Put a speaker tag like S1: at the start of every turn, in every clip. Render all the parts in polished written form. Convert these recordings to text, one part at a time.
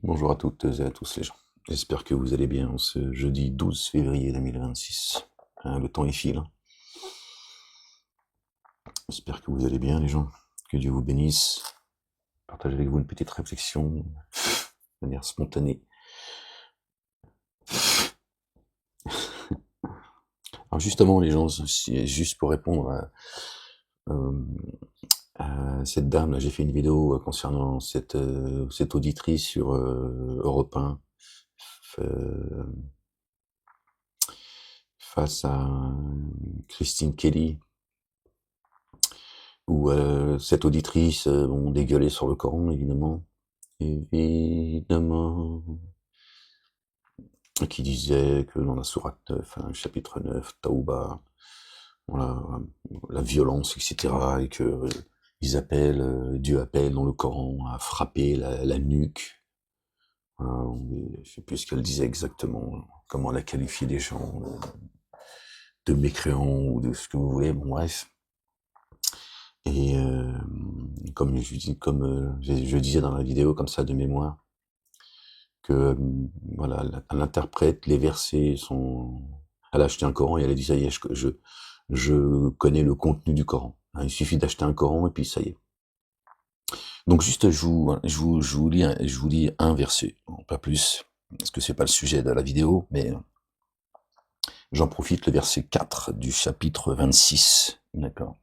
S1: Bonjour à toutes et à tous les gens. J'espère que vous allez bien ce jeudi 12 février 2026. Le temps est file. J'espère que vous allez bien les gens. Que Dieu vous bénisse. Partage avec vous une petite réflexion de manière spontanée. Alors justement les gens, juste pour répondre à cette dame, là, j'ai fait une vidéo concernant cette auditrice sur Europe 1 face à Christine Kelly, où cette auditrice bon, dégueulait sur le Coran, évidemment, qui disait que dans la sourate 9, chapitre 9, Taouba, voilà, la violence, etc., et que Dieu appelle dans le Coran à frapper la nuque. Voilà, je sais plus ce qu'elle disait exactement, comment la qualifier des gens de mécréants ou de ce que vous voulez, bon bref. Et comme je disais dans la vidéo, comme ça de mémoire, que voilà, elle interprète les versets, elle a acheté un Coran et elle a dit ça y est, je connais le contenu du Coran. Il suffit d'acheter un Coran et puis ça y est. Donc juste je vous lis un verset, pas plus, parce que c'est pas le sujet de la vidéo, mais j'en profite, le verset 4 du chapitre 26, d'accord,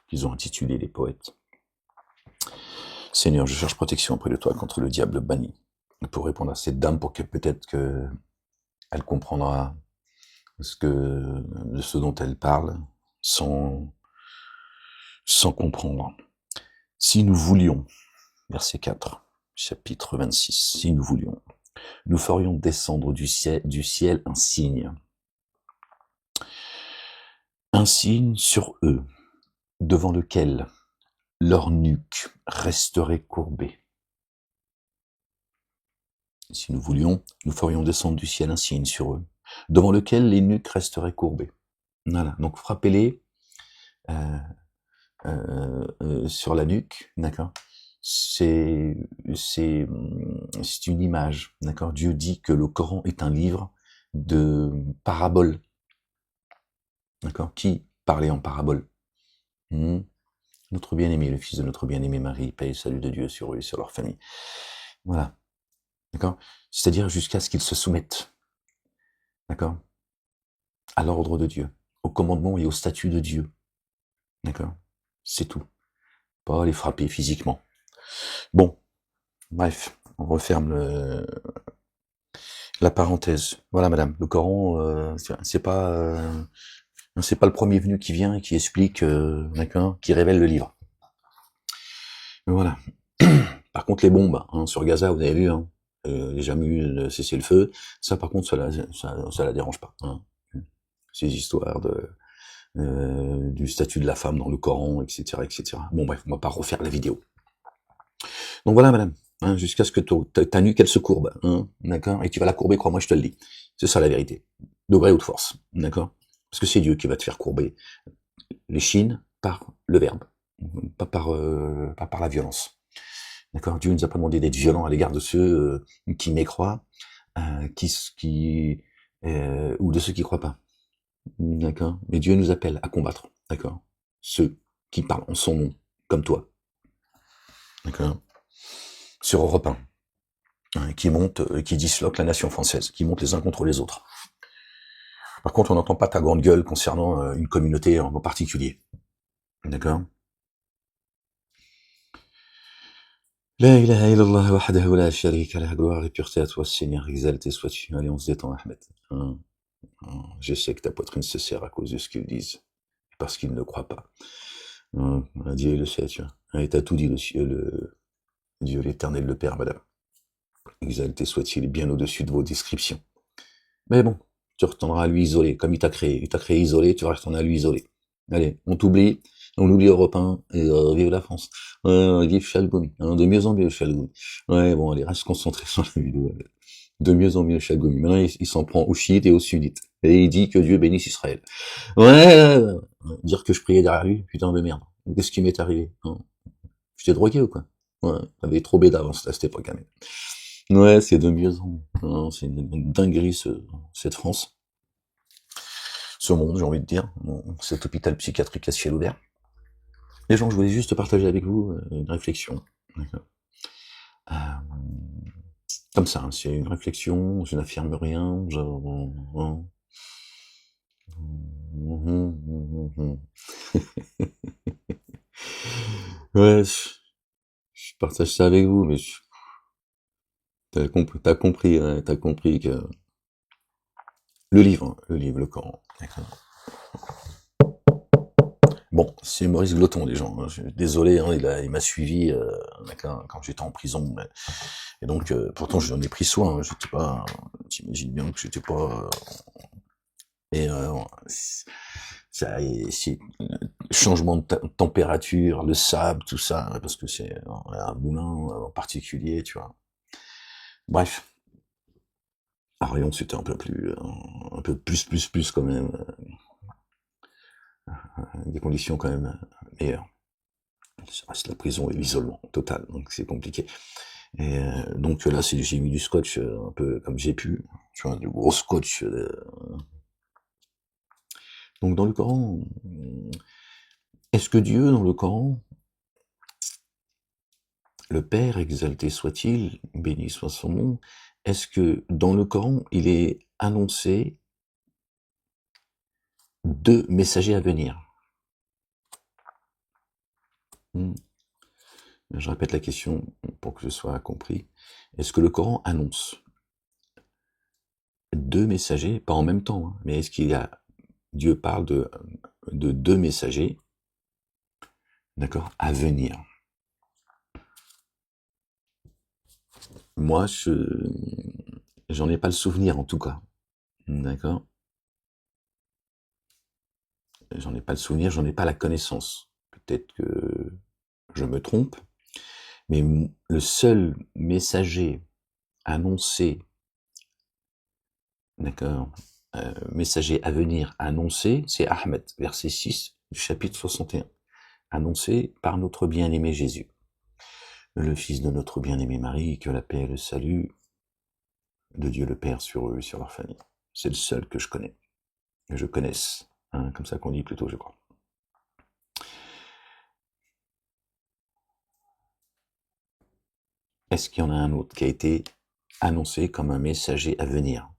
S1: qu'ils ont intitulé les poètes. Seigneur, je cherche protection auprès de toi contre le diable banni. Pour répondre à cette dame, pour que peut-être que elle comprendra de ce dont elle parle, sans comprendre. Si nous voulions, verset 4, chapitre 26, si nous voulions, nous ferions descendre du ciel un signe sur eux, devant lequel leur nuque resterait courbée. Si nous voulions, nous ferions descendre du ciel un signe sur eux, devant lequel les nuques resteraient courbées. Voilà, donc frappez-les sur la nuque, d'accord. C'est une image, d'accord. Dieu dit que le Coran est un livre de paraboles, d'accord. Qui parlait en paraboles? Notre bien-aimé, le fils de notre bien-aimé Marie, paix et salut de Dieu sur eux et sur leur famille. Voilà, d'accord. C'est-à-dire jusqu'à ce qu'ils se soumettent, d'accord, à l'ordre de Dieu, au commandement et au statut de Dieu, d'accord. C'est tout. Pas les frapper physiquement. Bon, bref, on referme la parenthèse. Voilà, madame, le Coran, c'est pas le premier venu qui vient et qui explique, d'accord, qui révèle le livre. Voilà. Par contre, les bombes sur Gaza, vous avez vu, il n'y a jamais eu de cessez-le-feu. Ça, par contre, ça la dérange pas. Ces histoires du statut de la femme dans le Coran, etc., etc. Bon, bref, on va pas refaire la vidéo. Donc voilà, madame, jusqu'à ce que ta nuque, elle se courbe, d'accord. Et tu vas la courber, crois-moi, je te le dis. C'est ça la vérité. De gré ou de force, d'accord. Parce que c'est Dieu qui va te faire courber les chines par le verbe, pas par la violence. D'accord. Dieu nous a pas demandé d'être violents à l'égard de ceux qui mécroient, ou de ceux qui croient pas. D'accord. Mais Dieu nous appelle à combattre. D'accord. Ceux qui parlent en son nom, comme toi. D'accord. Sur Europe 1, qui disloque la nation française, qui monte les uns contre les autres. Par contre, on n'entend pas ta grande gueule concernant une communauté en particulier. D'accord. La ilaha illallah wahdahu la sharika lah, gloire et pureté à toi, Seigneur, exalté sois-tu. Allez, on se détend, Ahmed. Je sais que ta poitrine se serre à cause de ce qu'ils disent, parce qu'ils ne croient pas. Dieu le sait, tu vois. Et t'as tout dit, Dieu l'éternel, le Père, madame. Exalté soit-il bien au-dessus de vos descriptions. Mais bon, tu retourneras à lui isolé, comme il t'a créé isolé, tu vas retourner à lui isolé. Allez, on t'oublie, on oublie Europe 1, et vive la France. Vive Chalgoumi, de mieux en mieux Chalgoumi. Ouais, bon, allez, reste concentré sur la vidéo. De mieux en mieux Chalgoumi. Maintenant, il s'en prend aux chiites et aux sunnites. Et il dit que Dieu bénisse Israël. Dire que je priais derrière lui, putain de merde. Qu'est-ce qui m'est arrivé? Je t'ai drogué ou quoi? Ouais, t'avais trop bêta avant à cette époque, hein. Ouais, c'est de mieux en mieux. Non, c'est une dinguerie, cette France. Ce monde, j'ai envie de dire. Cet hôpital psychiatrique à ciel ouvert. Les gens, je voulais juste partager avec vous une réflexion. D'accord. Euh, Comme ça, hein, c'est une réflexion, je n'affirme rien, ouais, je partage ça avec vous, mais t'as compris, hein, t'as compris que le Coran. D'accord. Bon, c'est Maurice Gloton, les gens. Désolé, hein, il m'a suivi d'accord, quand j'étais en prison. Et donc, pourtant, j'en ai pris soin. Hein, j'étais pas, t'imagines bien que j'étais pas. Et ça, changement de température, le sable, tout ça, parce que c'est un moulin en particulier, tu vois. Bref, à Rion, c'était un peu plus quand même, des conditions quand même meilleures. Ça reste la prison et l'isolement total, donc c'est compliqué. Et donc là, j'ai mis du scotch un peu comme j'ai pu, tu vois, du gros scotch. Donc dans le Coran, est-ce que Dieu, dans le Coran, le Père, exalté soit-il, béni soit son nom, est-ce que dans le Coran, il est annoncé 2 messagers à venir? Je répète la question pour que ce soit compris. Est-ce que le Coran annonce 2 messagers, pas en même temps, hein, mais est-ce qu'il y a, Dieu parle de 2 messagers, d'accord, à venir? Moi, j'en ai pas le souvenir en tout cas, d'accord? J'en ai pas le souvenir, j'en ai pas la connaissance. Peut-être que je me trompe, mais le seul messager annoncé, d'accord, messager à venir annoncé, c'est Ahmed, verset 6 du chapitre 61, annoncé par notre bien-aimé Jésus, le fils de notre bien-aimé Marie, que la paix et le salut de Dieu le Père sur eux et sur leur famille. C'est le seul que je connais, que je connaisse, hein, comme ça qu'on dit plutôt, je crois. Est-ce qu'il y en a un autre qui a été annoncé comme un messager à venir?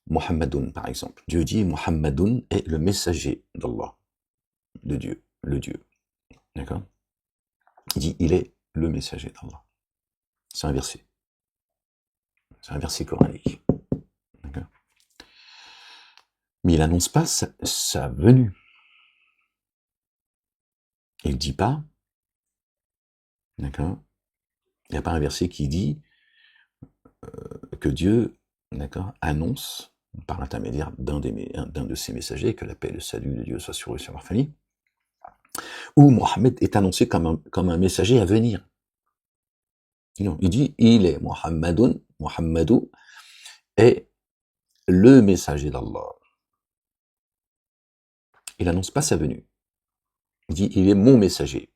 S1: Muhammadoun, par exemple. Dieu dit Muhammadoun est le messager d'Allah, de Dieu, le Dieu. D'accord? Il dit il est le messager d'Allah. C'est un verset. C'est un verset coranique. D'accord? Mais il n'annonce pas sa venue. Il ne dit pas, d'accord? Il n'y a pas un verset qui dit que Dieu, d'accord, annonce par l'intermédiaire d'un de ses messagers que la paix et le salut de Dieu soit sur eux et sur leur famille, où Mohammed est annoncé comme un messager à venir. Non, il dit il est Muhammadou est le messager d'Allah. Il n'annonce pas sa venue. Il dit il est mon messager.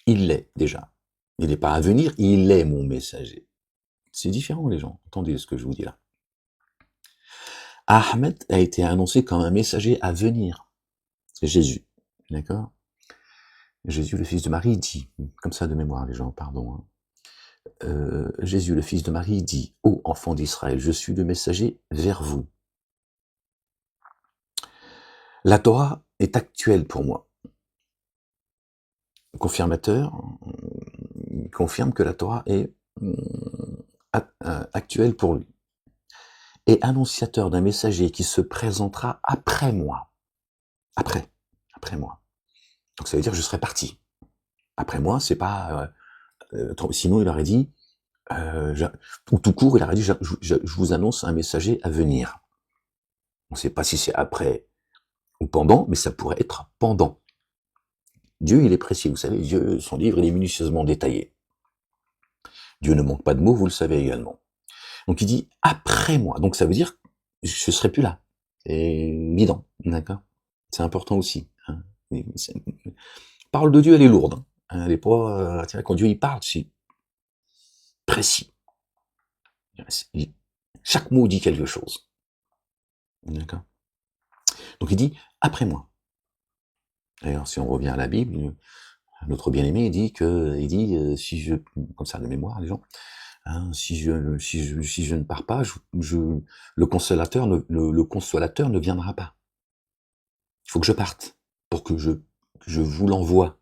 S1: Il l'est déjà. Il n'est pas à venir, il est mon messager. C'est différent les gens, entendez ce que je vous dis là. Ahmed a été annoncé comme un messager à venir. C'est Jésus, d'accord? Jésus, le fils de Marie, dit, comme ça de mémoire les gens, pardon. Hein. Jésus, le fils de Marie, dit, ô enfants d'Israël, je suis le messager vers vous. La Torah est actuelle pour moi. Le confirmateur confirme que la Torah est actuelle pour lui. Et annonciateur d'un messager qui se présentera après moi. Après moi. Donc ça veut dire que je serai parti. Après moi, c'est pas... sinon, il aurait dit, ou tout court, il aurait dit, je vous annonce un messager à venir. On ne sait pas si c'est après ou pendant, mais ça pourrait être pendant. Dieu, il est précis, vous savez, Dieu, son livre, il est minutieusement détaillé. Dieu ne manque pas de mots, vous le savez également. Donc il dit après moi, donc ça veut dire je serai plus là. C'est évident, d'accord? C'est important aussi. Hein. Parole de Dieu, elle est lourde. Les poids, quand Dieu il parle, c'est précis. Chaque mot dit quelque chose. D'accord. Donc il dit après moi. D'ailleurs, si on revient à la Bible, notre bien-aimé il dit si je, comme ça de mémoire les gens, hein, si je ne pars pas, le consolateur ne viendra pas. Il faut que je parte pour que je vous l'envoie,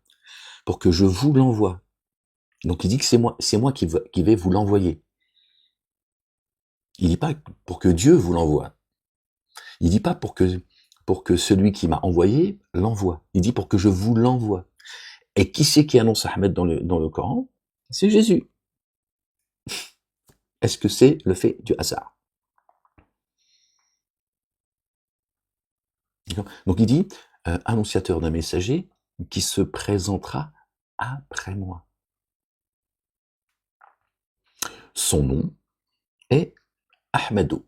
S1: pour que je vous l'envoie. Donc il dit que c'est moi qui vais vous l'envoyer. Il dit pas pour que Dieu vous l'envoie. Il dit pas pour que celui qui m'a envoyé l'envoie. Il dit pour que je vous l'envoie. Et qui c'est qui annonce Ahmed dans le Coran? C'est Jésus. Est-ce que c'est le fait du hasard? Donc il dit, annonciateur d'un messager qui se présentera après moi. Son nom est Ahmedo.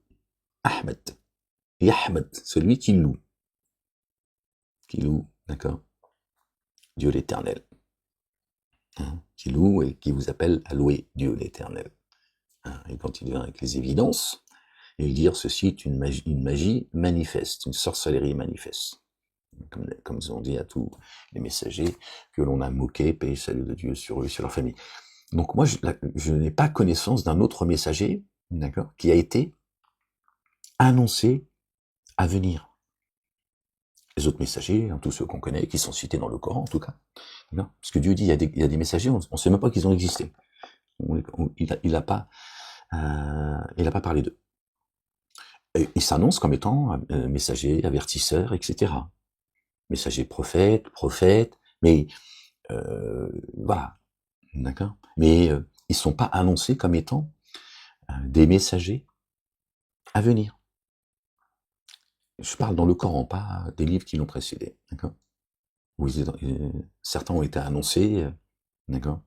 S1: Ahmed. Yahmed, celui qui loue. Qui loue, d'accord? Dieu l'Éternel. Hein, qui loue et qui vous appelle à louer Dieu l'Éternel. Hein, et quand il vient avec les évidences, il veut dire ceci est une magie manifeste, une sorcellerie manifeste. Comme ils ont dit à tous les messagers que l'on a moqué, paix et salut de Dieu sur eux et sur leur famille. Donc moi, je n'ai pas connaissance d'un autre messager, d'accord, qui a été annoncé à venir. Les autres messagers, hein, tous ceux qu'on connaît, qui sont cités dans le Coran en tout cas, parce que Dieu dit il y a des messagers, on ne sait même pas qu'ils ont existé. Il n'a pas parlé d'eux. Ils s'annoncent comme étant messagers, avertisseurs, etc. Messagers prophètes, mais voilà, d'accord. Mais ils sont pas annoncés comme étant des messagers à venir. Je parle dans le Coran, pas des livres qui l'ont précédé, d'accord. Certains ont été annoncés, d'accord.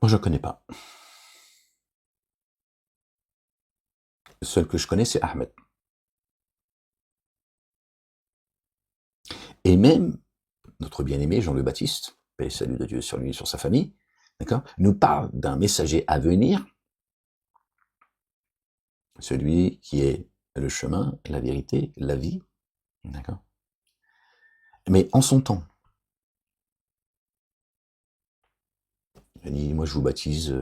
S1: Moi, je ne connais pas. Le seul que je connais, c'est Ahmed. Et même notre bien-aimé Jean le Baptiste, paix et salut de Dieu sur lui et sur sa famille, d'accord, nous parle d'un messager à venir, celui qui est le chemin, la vérité, la vie, d'accord. Mais en son temps. Il dit, moi je vous baptise,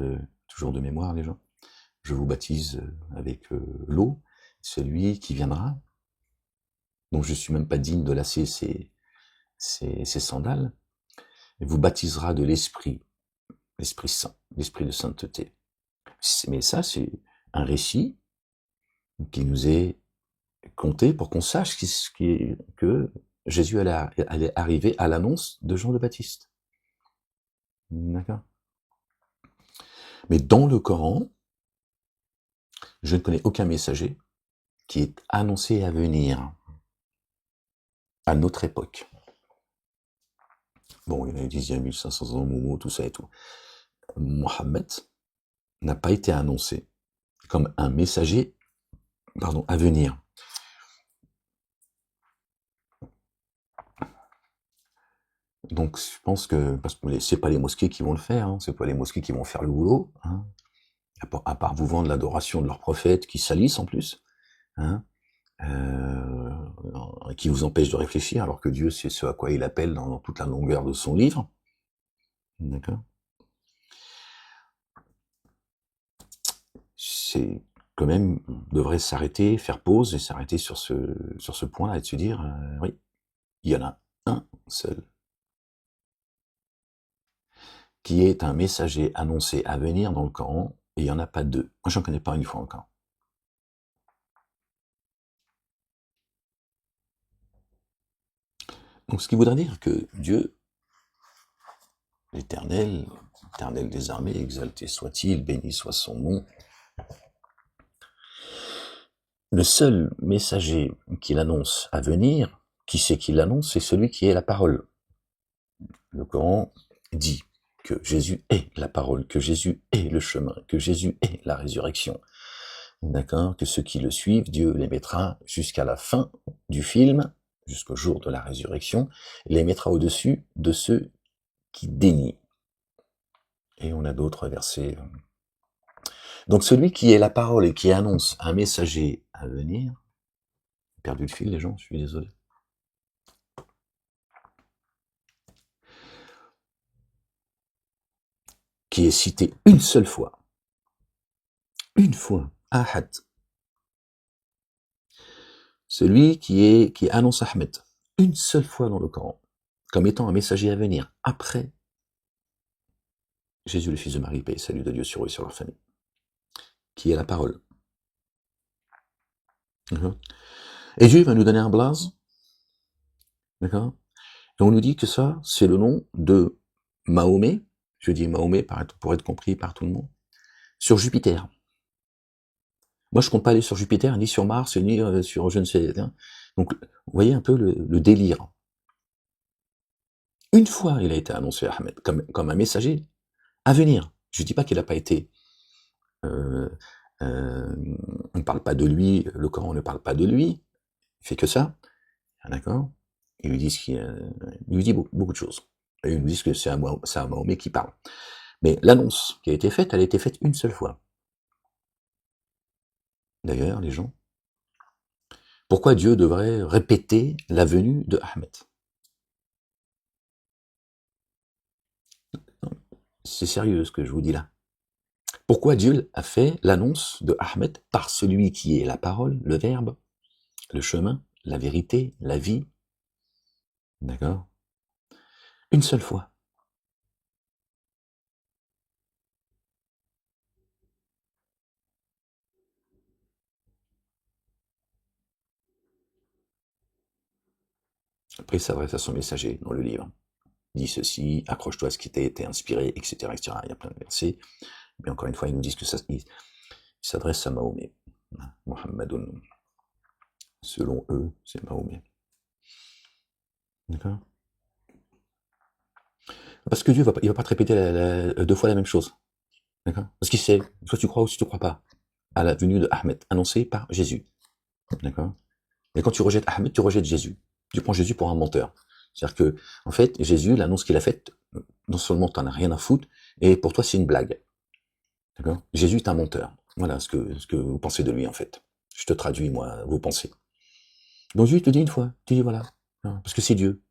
S1: toujours de mémoire les gens, je vous baptise avec l'eau, celui qui viendra, dont je suis même pas digne de lasser ses sandales, et vous baptisera de l'Esprit Saint, l'Esprit de sainteté. Mais ça, c'est un récit qui nous est conté pour qu'on sache que Jésus allait arriver à l'annonce de Jean le Baptiste. D'accord. Mais dans le Coran, je ne connais aucun messager qui est annoncé à venir à notre époque. Bon, il y en a 10e, 1500 ans, Momo, tout ça et tout. Mohammed n'a pas été annoncé comme un messager, à venir. Donc, je pense que, parce que c'est pas les mosquées qui vont le faire, hein, c'est pas les mosquées qui vont faire le boulot, hein, à part vous vendre l'adoration de leurs prophètes qui salissent en plus, hein, qui vous empêche de réfléchir, alors que Dieu, c'est ce à quoi il appelle dans toute la longueur de son livre. D'accord. C'est quand même, devrait s'arrêter, faire pause et s'arrêter sur ce point-là et de se dire, oui, il y en a un seul qui est un messager annoncé à venir dans le Coran, et il n'y en a pas deux. Moi, j'en connais pas une fois encore. Donc, ce qui voudrait dire que Dieu, l'Éternel, l'Éternel des armées, exalté soit-il, béni soit son nom, le seul messager qu'il annonce à venir, qui c'est qui l'annonce, c'est celui qui est la parole. Le Coran dit que Jésus est la parole, que Jésus est le chemin, que Jésus est la résurrection, d'accord, que ceux qui le suivent, Dieu les mettra jusqu'à la fin du film, jusqu'au jour de la résurrection, les mettra au-dessus de ceux qui dénient. Et on a d'autres versets. Donc celui qui est la parole et qui annonce un messager à venir, j'ai perdu le fil les gens, je suis désolé. Qui est cité une seule fois, Ahad. Celui qui annonce Ahmed, une seule fois dans le Coran, comme étant un messager à venir, après Jésus le Fils de Marie, paix et salut de Dieu sur eux et sur leur famille, qui est la parole. D'accord. Et Dieu va nous donner un blaze, d'accord. Et on nous dit que ça, c'est le nom de Mahomet, je dis Mahomet pour être compris par tout le monde, sur Jupiter. Moi, je compte pas aller sur Jupiter, ni sur Mars, ni sur je ne sais. Hein. Donc, vous voyez un peu le délire. Une fois, il a été annoncé Ahmed comme un messager à venir. Je dis pas qu'il n'a pas été. On ne parle pas de lui, le Coran ne parle pas de lui, il fait que ça, d'accord. Ils lui disent il lui dit beaucoup de choses. Et ils nous disent que c'est un Mahomet qui parle. Mais l'annonce qui a été faite, elle a été faite une seule fois. D'ailleurs, les gens, pourquoi Dieu devrait répéter la venue de Ahmed? C'est sérieux ce que je vous dis là. Pourquoi Dieu a fait l'annonce de Ahmed par celui qui est la parole, le verbe, le chemin, la vérité, la vie? D'accord? Une seule fois. Après, il s'adresse à son messager dans le livre. Dis ceci, accroche-toi à ce qui t'a été inspiré, etc., etc. Il y a plein de versets. Mais encore une fois, ils nous disent que ça, il s'adresse à Mahomet. Mohammedoun. Selon eux, c'est Mahomet. D'accord? Parce que Dieu il va pas te répéter deux fois la même chose. D'accord? Parce qu'il sait, soit tu crois ou si tu crois pas, à la venue de Ahmed, annoncée par Jésus. D'accord? Et quand tu rejettes Ahmed, tu rejettes Jésus. Tu prends Jésus pour un menteur. C'est-à-dire que, en fait, Jésus, l'annonce qu'il a faite, non seulement t'en as rien à foutre, et pour toi, c'est une blague. D'accord? Jésus est un menteur. Voilà ce que vous pensez de lui, en fait. Je te traduis, moi, vos pensées. Donc Dieu te dit une fois, tu dis voilà. Parce que c'est Dieu.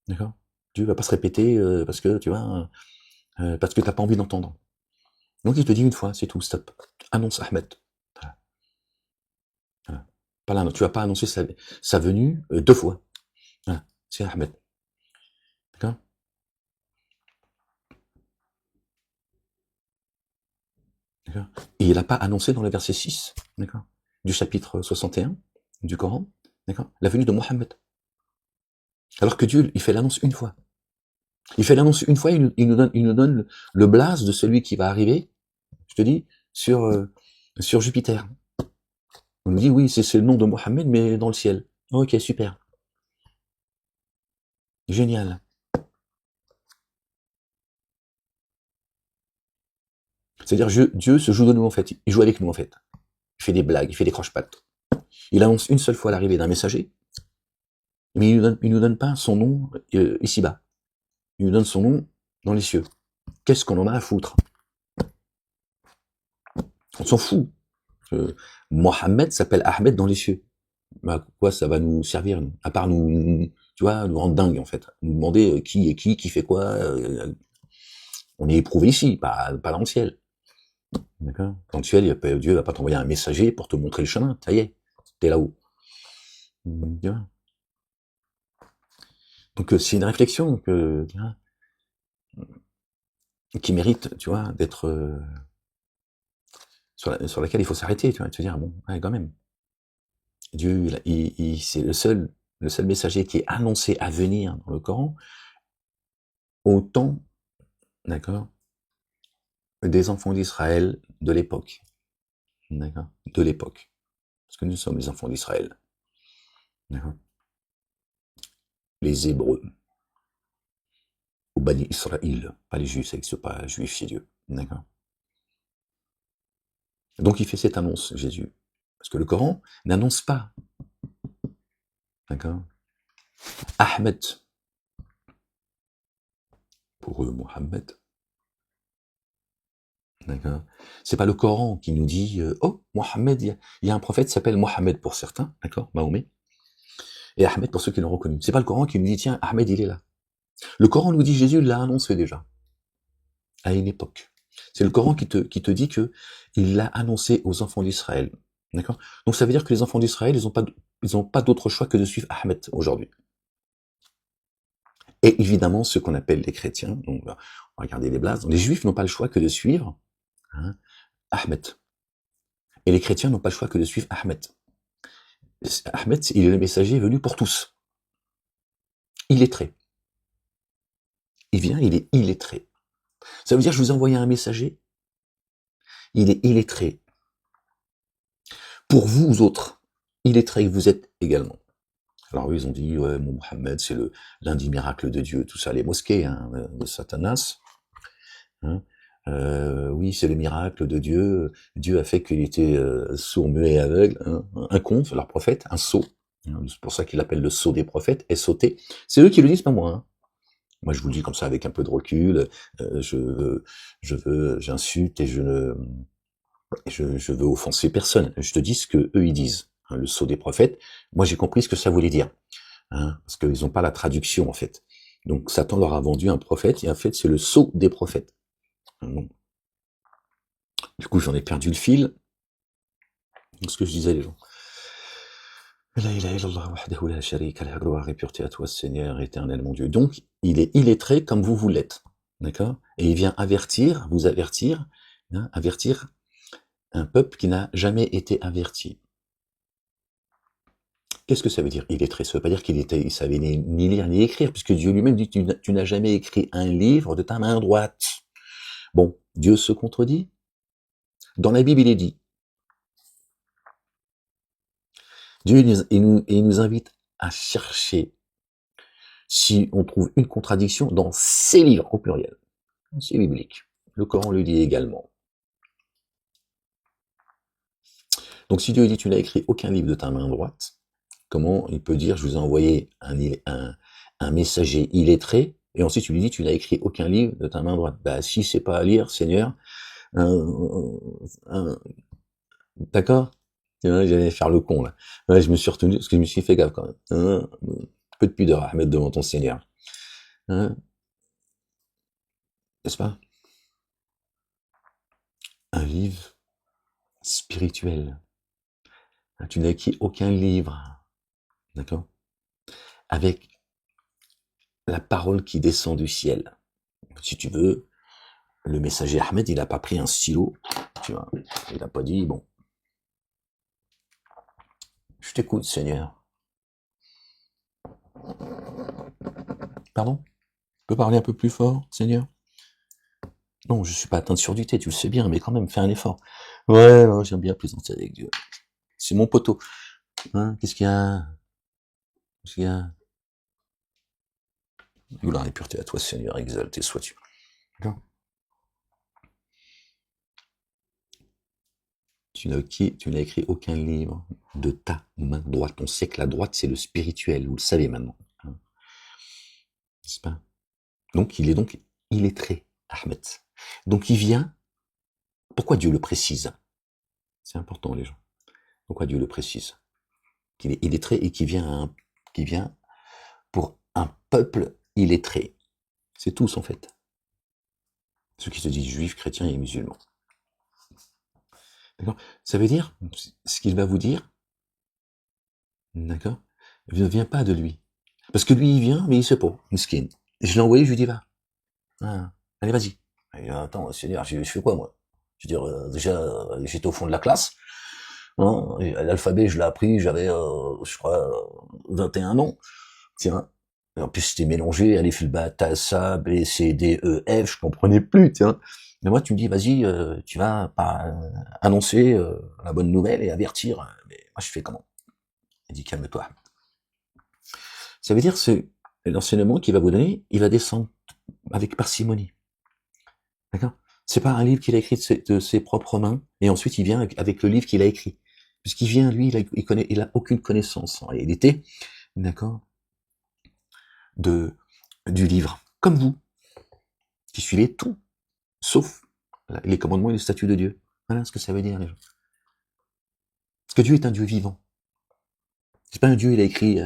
S1: D'accord? Dieu va pas se répéter parce que, tu vois, parce que t'as pas envie d'entendre. Donc il te dit une fois, c'est tout, stop. Annonce Ahmed. Voilà. Voilà. Pas là, non, tu vas pas annoncer sa venue deux fois. Voilà. C'est Ahmed. D'accord? D'accord? Et il n'a pas annoncé dans le verset 6, d'accord, du chapitre 61 du Coran, d'accord, la venue de Mohammed. Alors que Dieu, il fait l'annonce une fois. Il fait l'annonce une fois, il nous donne le blaze de celui qui va arriver, je te dis, sur Jupiter. On nous dit, oui, c'est le nom de Mohammed, mais dans le ciel. Ok, super. Génial. C'est-à-dire, Dieu se joue de nous, en fait. Il joue avec nous, en fait. Il fait des blagues, il fait des croche-pattes. Il annonce une seule fois l'arrivée d'un messager, mais il nous donne pas son nom ici-bas. Il nous donne son nom dans les cieux. Qu'est-ce qu'on en a à foutre? On s'en fout. Mohammed s'appelle Ahmed dans les cieux. Bah, quoi ça va nous servir, nous? À part tu vois, nous rendre dingue en fait. Nous demander qui est qui fait quoi. On est éprouvé ici, pas dans le ciel. D'accord? Dans le ciel, Dieu va pas t'envoyer un messager pour te montrer le chemin. Ça y est, t'es là-haut. Donc c'est une réflexion qui mérite, tu vois, d'être sur laquelle il faut s'arrêter, tu vois, de se dire bon, ouais, quand même. Dieu, c'est le seul messager qui est annoncé à venir dans le Coran au temps, d'accord, des enfants d'Israël de l'époque, d'accord, de l'époque, parce que nous sommes les enfants d'Israël, d'accord, les Hébreux, ou Bani Israël, pas les Juifs, c'est pas juifier Dieu, d'accord. Donc il fait cette annonce, Jésus. Parce que le Coran n'annonce pas. D'accord? Ahmed, pour eux, Mohammed. D'accord? C'est pas le Coran qui nous dit oh, Mohammed, il y a un prophète qui s'appelle Mohammed pour certains, d'accord? Mahomet. Et Ahmed pour ceux qui l'ont reconnu. C'est pas le Coran qui nous dit tiens, Ahmed, il est là. Le Coran nous dit Jésus l'a annoncé déjà, à une époque. C'est le Coran qui te dit que il l'a annoncé aux enfants d'Israël. D'accord? Donc ça veut dire que les enfants d'Israël, ils ont pas d'autre choix que de suivre Ahmed aujourd'hui. Et évidemment, ceux qu'on appelle les chrétiens, donc on va regarder les blases, les juifs n'ont pas le choix que de suivre Ahmed. Et les chrétiens n'ont pas le choix que de suivre Ahmed. Ahmed, il est le messager venu pour tous. Illettré. Il vient, il est illettré. Ça veut dire, je vous ai envoyé un messager, il est illettré. Pour vous autres, illettrés, vous êtes également. Alors eux, ils ont dit, ouais, Mohammed, c'est l'un des miracles de Dieu, tout ça, les mosquées de Satanas. Oui, c'est le miracle de Dieu. Dieu a fait qu'il était sourd, muet et aveugle. Un conte, leur prophète, un sot. C'est pour ça qu'il appelle le sot des prophètes, S-O-T. C'est eux qui le disent, pas moi. Moi, je vous le dis comme ça avec un peu de recul. J'insulte et je veux offenser personne. Je te dis ce que eux ils disent. Le sceau des prophètes. Moi, j'ai compris ce que ça voulait dire, parce qu'ils n'ont pas la traduction en fait. Donc, Satan leur a vendu un prophète et en fait, c'est le sceau des prophètes. Bon. Du coup, j'en ai perdu le fil. Donc, ce que je disais, les gens. La ilaha illallah wahdahu la sharika lah, gloire et pureté à toi, Seigneur éternel, mon Dieu. Donc, il est illettré comme vous l'êtes. D'accord? Et il vient avertir, vous avertir, avertir un peuple qui n'a jamais été averti. Qu'est-ce que ça veut dire illettré? Ça veut pas dire il savait ni lire ni écrire, puisque Dieu lui-même dit tu n'as jamais écrit un livre de ta main droite. Bon, Dieu se contredit? Dans la Bible, il est dit. Dieu il nous invite à chercher si on trouve une contradiction dans ses livres, au pluriel. C'est biblique. Le Coran le dit également. Donc si Dieu dit tu n'as écrit aucun livre de ta main droite, comment il peut dire je vous ai envoyé un messager illettré, et ensuite tu lui dis tu n'as écrit aucun livre de ta main droite? Bah si c'est pas à lire, Seigneur, d'accord? J'allais faire le con là. Ouais, je me suis retenu parce que je me suis fait gaffe quand même. Un peu de pudeur à mettre devant ton Seigneur. N'est-ce pas? Un livre spirituel. Tu n'as écrit aucun livre, d'accord? Avec la parole qui descend du ciel. Si tu veux, le messager Ahmed, il n'a pas pris un stylo, tu vois. Il n'a pas dit, bon, je t'écoute, Seigneur. Pardon? Tu peux parler un peu plus fort, Seigneur? Non, je suis pas atteint de surdité, tu le sais bien, mais quand même, fais un effort. Ouais, non, j'aime bien plaisanter avec Dieu. C'est mon poteau. Qu'est-ce qu'il y a? Qu'est-ce qu'il y a? Gloire et pureté à toi, Seigneur, exalté sois-tu. D'accord? Tu n'as écrit aucun livre de ta main droite. On sait que la droite, c'est le spirituel, vous le savez maintenant. N'est-ce pas? Donc, il est illettré, Ahmed. Donc, il vient. Pourquoi Dieu le précise? C'est important, les gens. Pourquoi Dieu le précise? Qu'il est illettré et qu'il vient pour un peuple illettré. C'est tous, en fait. Ceux qui se disent juifs, chrétiens et musulmans. D'accord? Ça veut dire, ce qu'il va vous dire, d'accord, ne vient pas de lui. Parce que lui, il vient, mais il sait pas, miskin. Je l'ai envoyé, je lui dis, va. Allez, vas-y. Attends, Seigneur, je fais quoi, moi? Je veux dire, déjà, j'étais au fond de la classe. L'alphabet, je l'ai appris, j'avais, je crois, 21 ans. Tiens. Et en plus, c'était mélangé, allez, fil ça, B, C, D, E, F, je comprenais plus, tiens. Mais moi, tu me dis, vas-y, tu vas pas annoncer la bonne nouvelle et avertir. Mais moi, je fais comment? Il dit, calme-toi. Ça veut dire, c'est l'enseignement qu'il va vous donner, il va descendre avec parcimonie. D'accord? C'est pas un livre qu'il a écrit de ses propres mains, et ensuite il vient avec le livre qu'il a écrit. Puisqu'il vient, lui, il a aucune connaissance en réalité, d'accord, du livre. Comme vous, qui suivez tout, sauf les commandements et les statuts de Dieu. Voilà ce que ça veut dire, les gens. Parce que Dieu est un Dieu vivant. C'est pas un Dieu, il a écrit,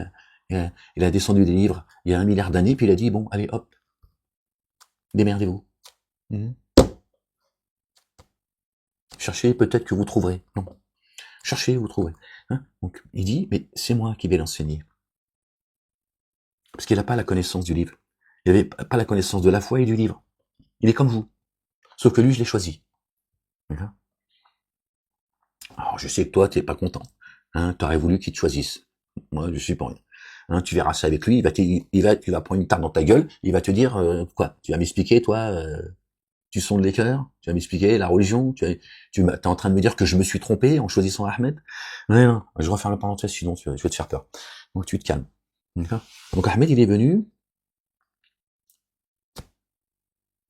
S1: il a descendu des livres il y a 1 milliard d'années, puis il a dit, bon, allez, hop, démerdez-vous. Cherchez, peut-être que vous trouverez. Non. Cherchez, vous trouverez. Hein. Donc, il dit, mais c'est moi qui vais l'enseigner. Parce qu'il n'a pas la connaissance du livre. Il n'avait pas la connaissance de la foi et du livre. Il est comme vous. Sauf que lui, je l'ai choisi. D'accord. Alors, je sais que toi, t'es pas content. Hein, t'aurais voulu qu'il te choisisse. Moi, je suis pas rien. Hein, tu verras ça avec lui, tu vas prendre une tarte dans ta gueule, il va te dire, quoi, tu vas m'expliquer, toi, tu sondes les cœurs, tu vas m'expliquer la religion, tu es en train de me dire que je me suis trompé en choisissant Ahmed. Non, je vais refaire la parenthèse, sinon je vais te faire peur. Donc tu te calmes. D'accord. Donc Ahmed, il est venu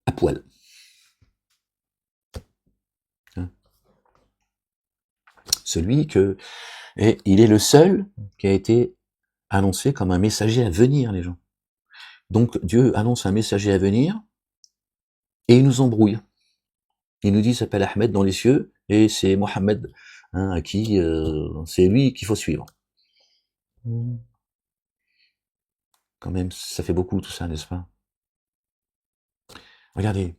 S1: à poil. Hein. Celui que, et il est le seul qui a été annoncé comme un messager à venir, les gens. Donc Dieu annonce un messager à venir et il nous embrouille. Il nous dit, il s'appelle Ahmed dans les cieux et c'est Mohammed, hein, à qui c'est lui qu'il faut suivre. Quand même, ça fait beaucoup tout ça, n'est-ce pas? Regardez,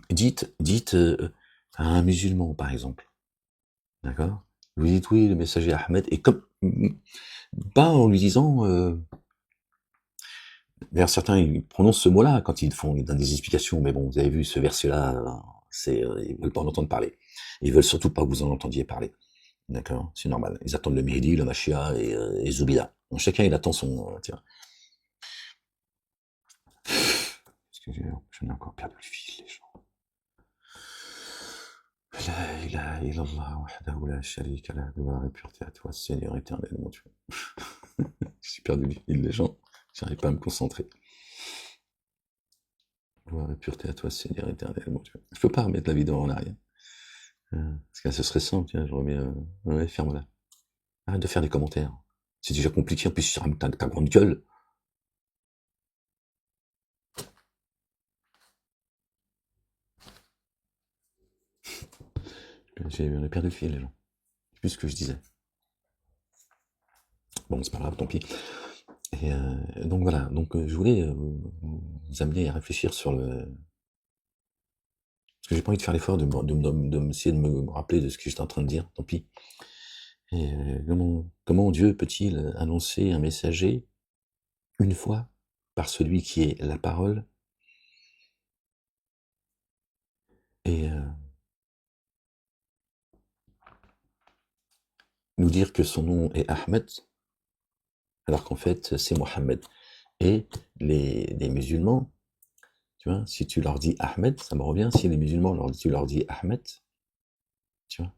S1: dites à un musulman, par exemple, d'accord? Vous dites oui, le messager Ahmed, et comme pas en lui disant, d'ailleurs certains ils prononcent ce mot-là quand ils donnent des explications, mais bon, vous avez vu ce verset-là, ils veulent pas en entendre parler. Ils veulent surtout pas que vous en entendiez parler, d'accord? C'est normal. Ils attendent le Mehdi, le Machia et Zoubida. Donc chacun il attend son, tiens. Excusez-moi, j'en ai encore perdu le fil, les gens. La ilaha illallah wahdahu la sharika lah, gloire et pureté à toi, Seigneur éternel, mon Dieu. Je suis perdu du fil, les gens. J'arrive pas à me concentrer. Gloire et pureté à toi, Seigneur éternel, mon Dieu. Je peux pas remettre la vidéo en arrière. Parce que ce serait simple, tiens, je remets, ouais, ferme-la. Arrête de faire des commentaires. C'est déjà compliqué, en plus, sur ta grande gueule. J'ai perdu le fil, les gens. Je sais plus ce que je disais. Bon, c'est pas grave, tant pis. Et donc voilà, donc je voulais vous amener à réfléchir sur le... Parce que j'ai pas envie de faire l'effort de essayer de me rappeler de ce que j'étais en train de dire, tant pis. Et comment Dieu peut-il annoncer un messager une fois par celui qui est la parole et nous dire que son nom est Ahmed, alors qu'en fait c'est Mohammed. Et les musulmans, tu vois, si tu leur dis Ahmed, ça me revient, si les musulmans, tu leur dis Ahmed, tu vois,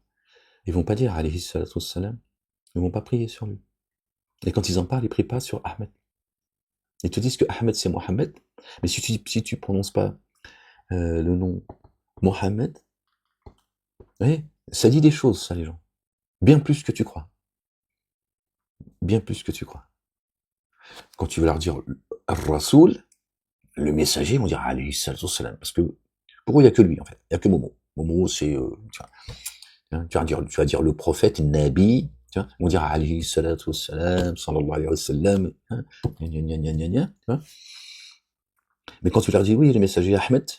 S1: ils vont pas dire alayhi salatu wassalam, ils vont pas prier sur lui. Et quand ils en parlent, ils prient pas sur Ahmed. Ils te disent que Ahmed c'est Mohammed, mais si tu prononces pas le nom Mohammed, ouais, ça dit des choses, ça, les gens. Bien plus que tu crois. Bien plus que tu crois. Quand tu veux leur dire Rasoul, le messager, on dira alayhi salatu wassalam, parce que pour eux, il n'y a que lui, en fait. Il n'y a que Momo. Momo, c'est, tu vas dire le prophète, Nabi, tu vois, on dira alayhi salatu wassalam, sallallahu alayhi wa sallam, tu vois. Mais quand tu leur dis oui, le messager Ahmed,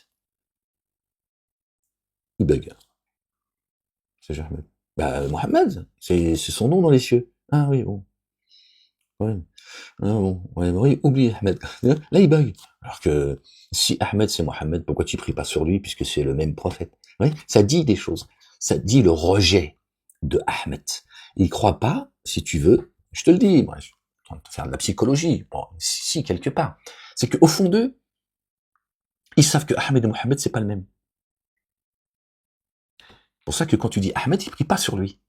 S1: il bug. C'est Ahmed. Bah, Mohammed, c'est son nom dans les cieux. Ah oui, bon. Ouais. Ah bon, ouais, oui, oublie Ahmed. Là, il bug. Alors que si Ahmed c'est Mohammed, pourquoi tu pries pas sur lui puisque c'est le même prophète? Ouais, ça dit des choses. Ça dit le rejet de Ahmed. Il croit pas, si tu veux, je te le dis, moi, je suis en train de faire de la psychologie. Bon, si, quelque part. C'est qu'au fond d'eux, ils savent que Ahmed et Mohammed, c'est pas le même. C'est pour ça que quand tu dis Ahmed, ils prient pas sur lui.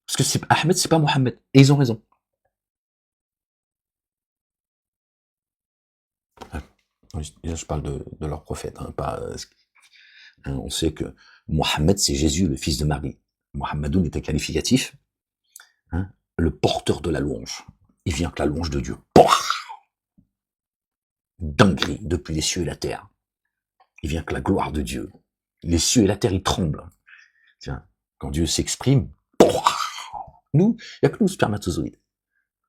S1: Parce que Ahmed, c'est pas Mohammed. Et ils ont raison. Là, je parle de leur prophète, hein, pas... On sait que Mohammed, c'est Jésus, le fils de Marie. Mohammedoun est un qualificatif, hein, le porteur de la louange. Il vient que la louange de Dieu. Dinguerie depuis les cieux et la terre. Il vient que la gloire de Dieu. Les cieux et la terre, ils tremblent. Tiens, quand Dieu s'exprime, nous, il n'y a que nous, spermatozoïdes.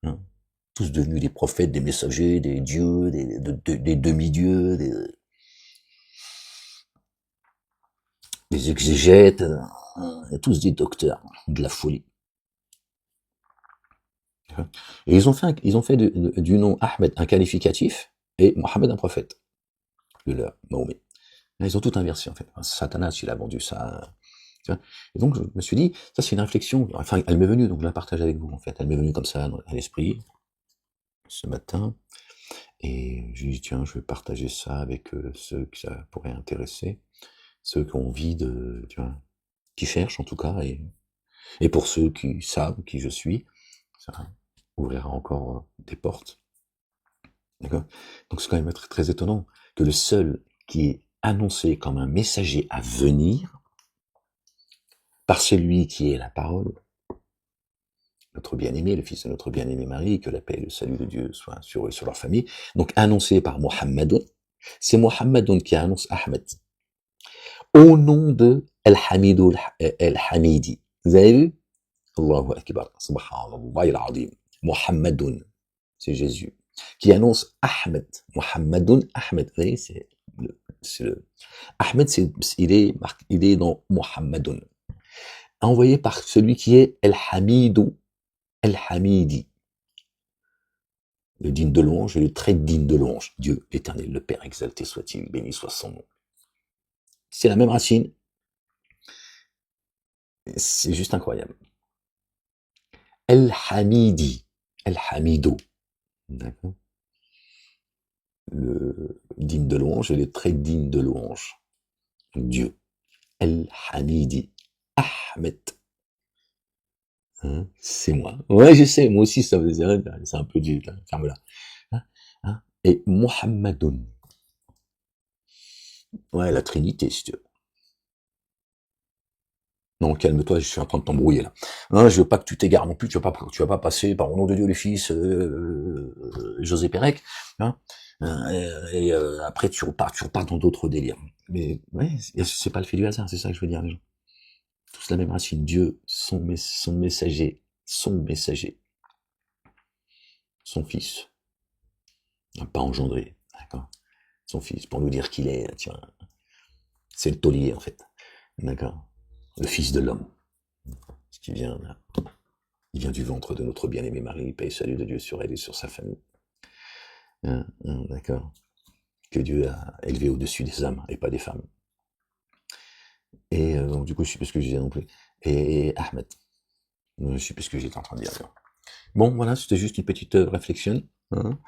S1: Hein, tous devenus des prophètes, des messagers, des dieux, des demi-dieux, des exégètes, tous des docteurs de la folie. Et ils ont fait du nom Ahmed un qualificatif et Mohammed un prophète. De leur Mahomet. Ils ont tout inversé en fait. Satanas, il a vendu ça. Et donc je me suis dit, ça c'est une réflexion. Enfin, elle m'est venue, donc je la partage avec vous en fait. Elle m'est venue comme ça à l'esprit ce matin. Et je dis tiens, je vais partager ça avec ceux que ça pourrait intéresser, ceux qui ont envie de, tu vois, qui cherchent en tout cas, et pour ceux qui savent qui je suis, ça ouvrira encore des portes. D'accord. Donc c'est quand même très, très étonnant que le seul qui est annoncé comme un messager à venir par celui qui est la parole, notre bien-aimé, le fils de notre bien-aimé Marie, que la paix et le salut de Dieu soient sur eux et sur leur famille, donc annoncé par Mohammedoun, c'est Mohammedoun qui annonce Ahmed, au nom de Al-Hamidou Al-Hamidi. Vous avez vu? Allahu Akbar, subhanallah al-azim. Mohammedoun, c'est Jésus, qui annonce Ahmed, Mohammedoun Ahmed. Vous voyez, Ahmed, il est dans Mohammedoun, envoyé par celui qui est El-Hamidou, El-Hamidi, le digne de louange et le très digne de louange. Dieu, l'Éternel, le Père, exalté soit-il, béni soit son nom. C'est la même racine. C'est juste incroyable. El-Hamidi, El-Hamidou, d'accord, le digne de louange et le très digne de louange. Dieu. El-Hamidi. Ahmed. Hein, c'est moi. Ouais, je sais, moi aussi, ça me faisait, c'est un peu du, ferme-la. Hein, et Mohammedoun. Ouais, la Trinité, si tu veux. Non, calme-toi, je suis en train de t'embrouiller, là. Non, je veux pas que tu t'égares non plus, tu vas pas passer par au nom de Dieu le Fils, José Pérec, hein, et après tu repars dans d'autres délires. Mais, ouais, c'est pas le fait du hasard, c'est ça que je veux dire, les gens. Tous la même racine. Dieu, son messager, son fils, n'a pas engendré, d'accord, son fils, pour nous dire qu'il est, tiens, c'est le taulier, en fait, d'accord, le fils de l'homme, ce qui vient, là, il vient du ventre de notre bien-aimée Marie, paix et salut de Dieu sur elle et sur sa famille, d'accord, que Dieu a élevé au-dessus des hommes et pas des femmes. Et donc du coup, je sais plus ce que je disais non plus. Et Ahmed, je sais plus ce que j'étais en train de dire. Bon, voilà, c'était juste une petite réflexion. Hein.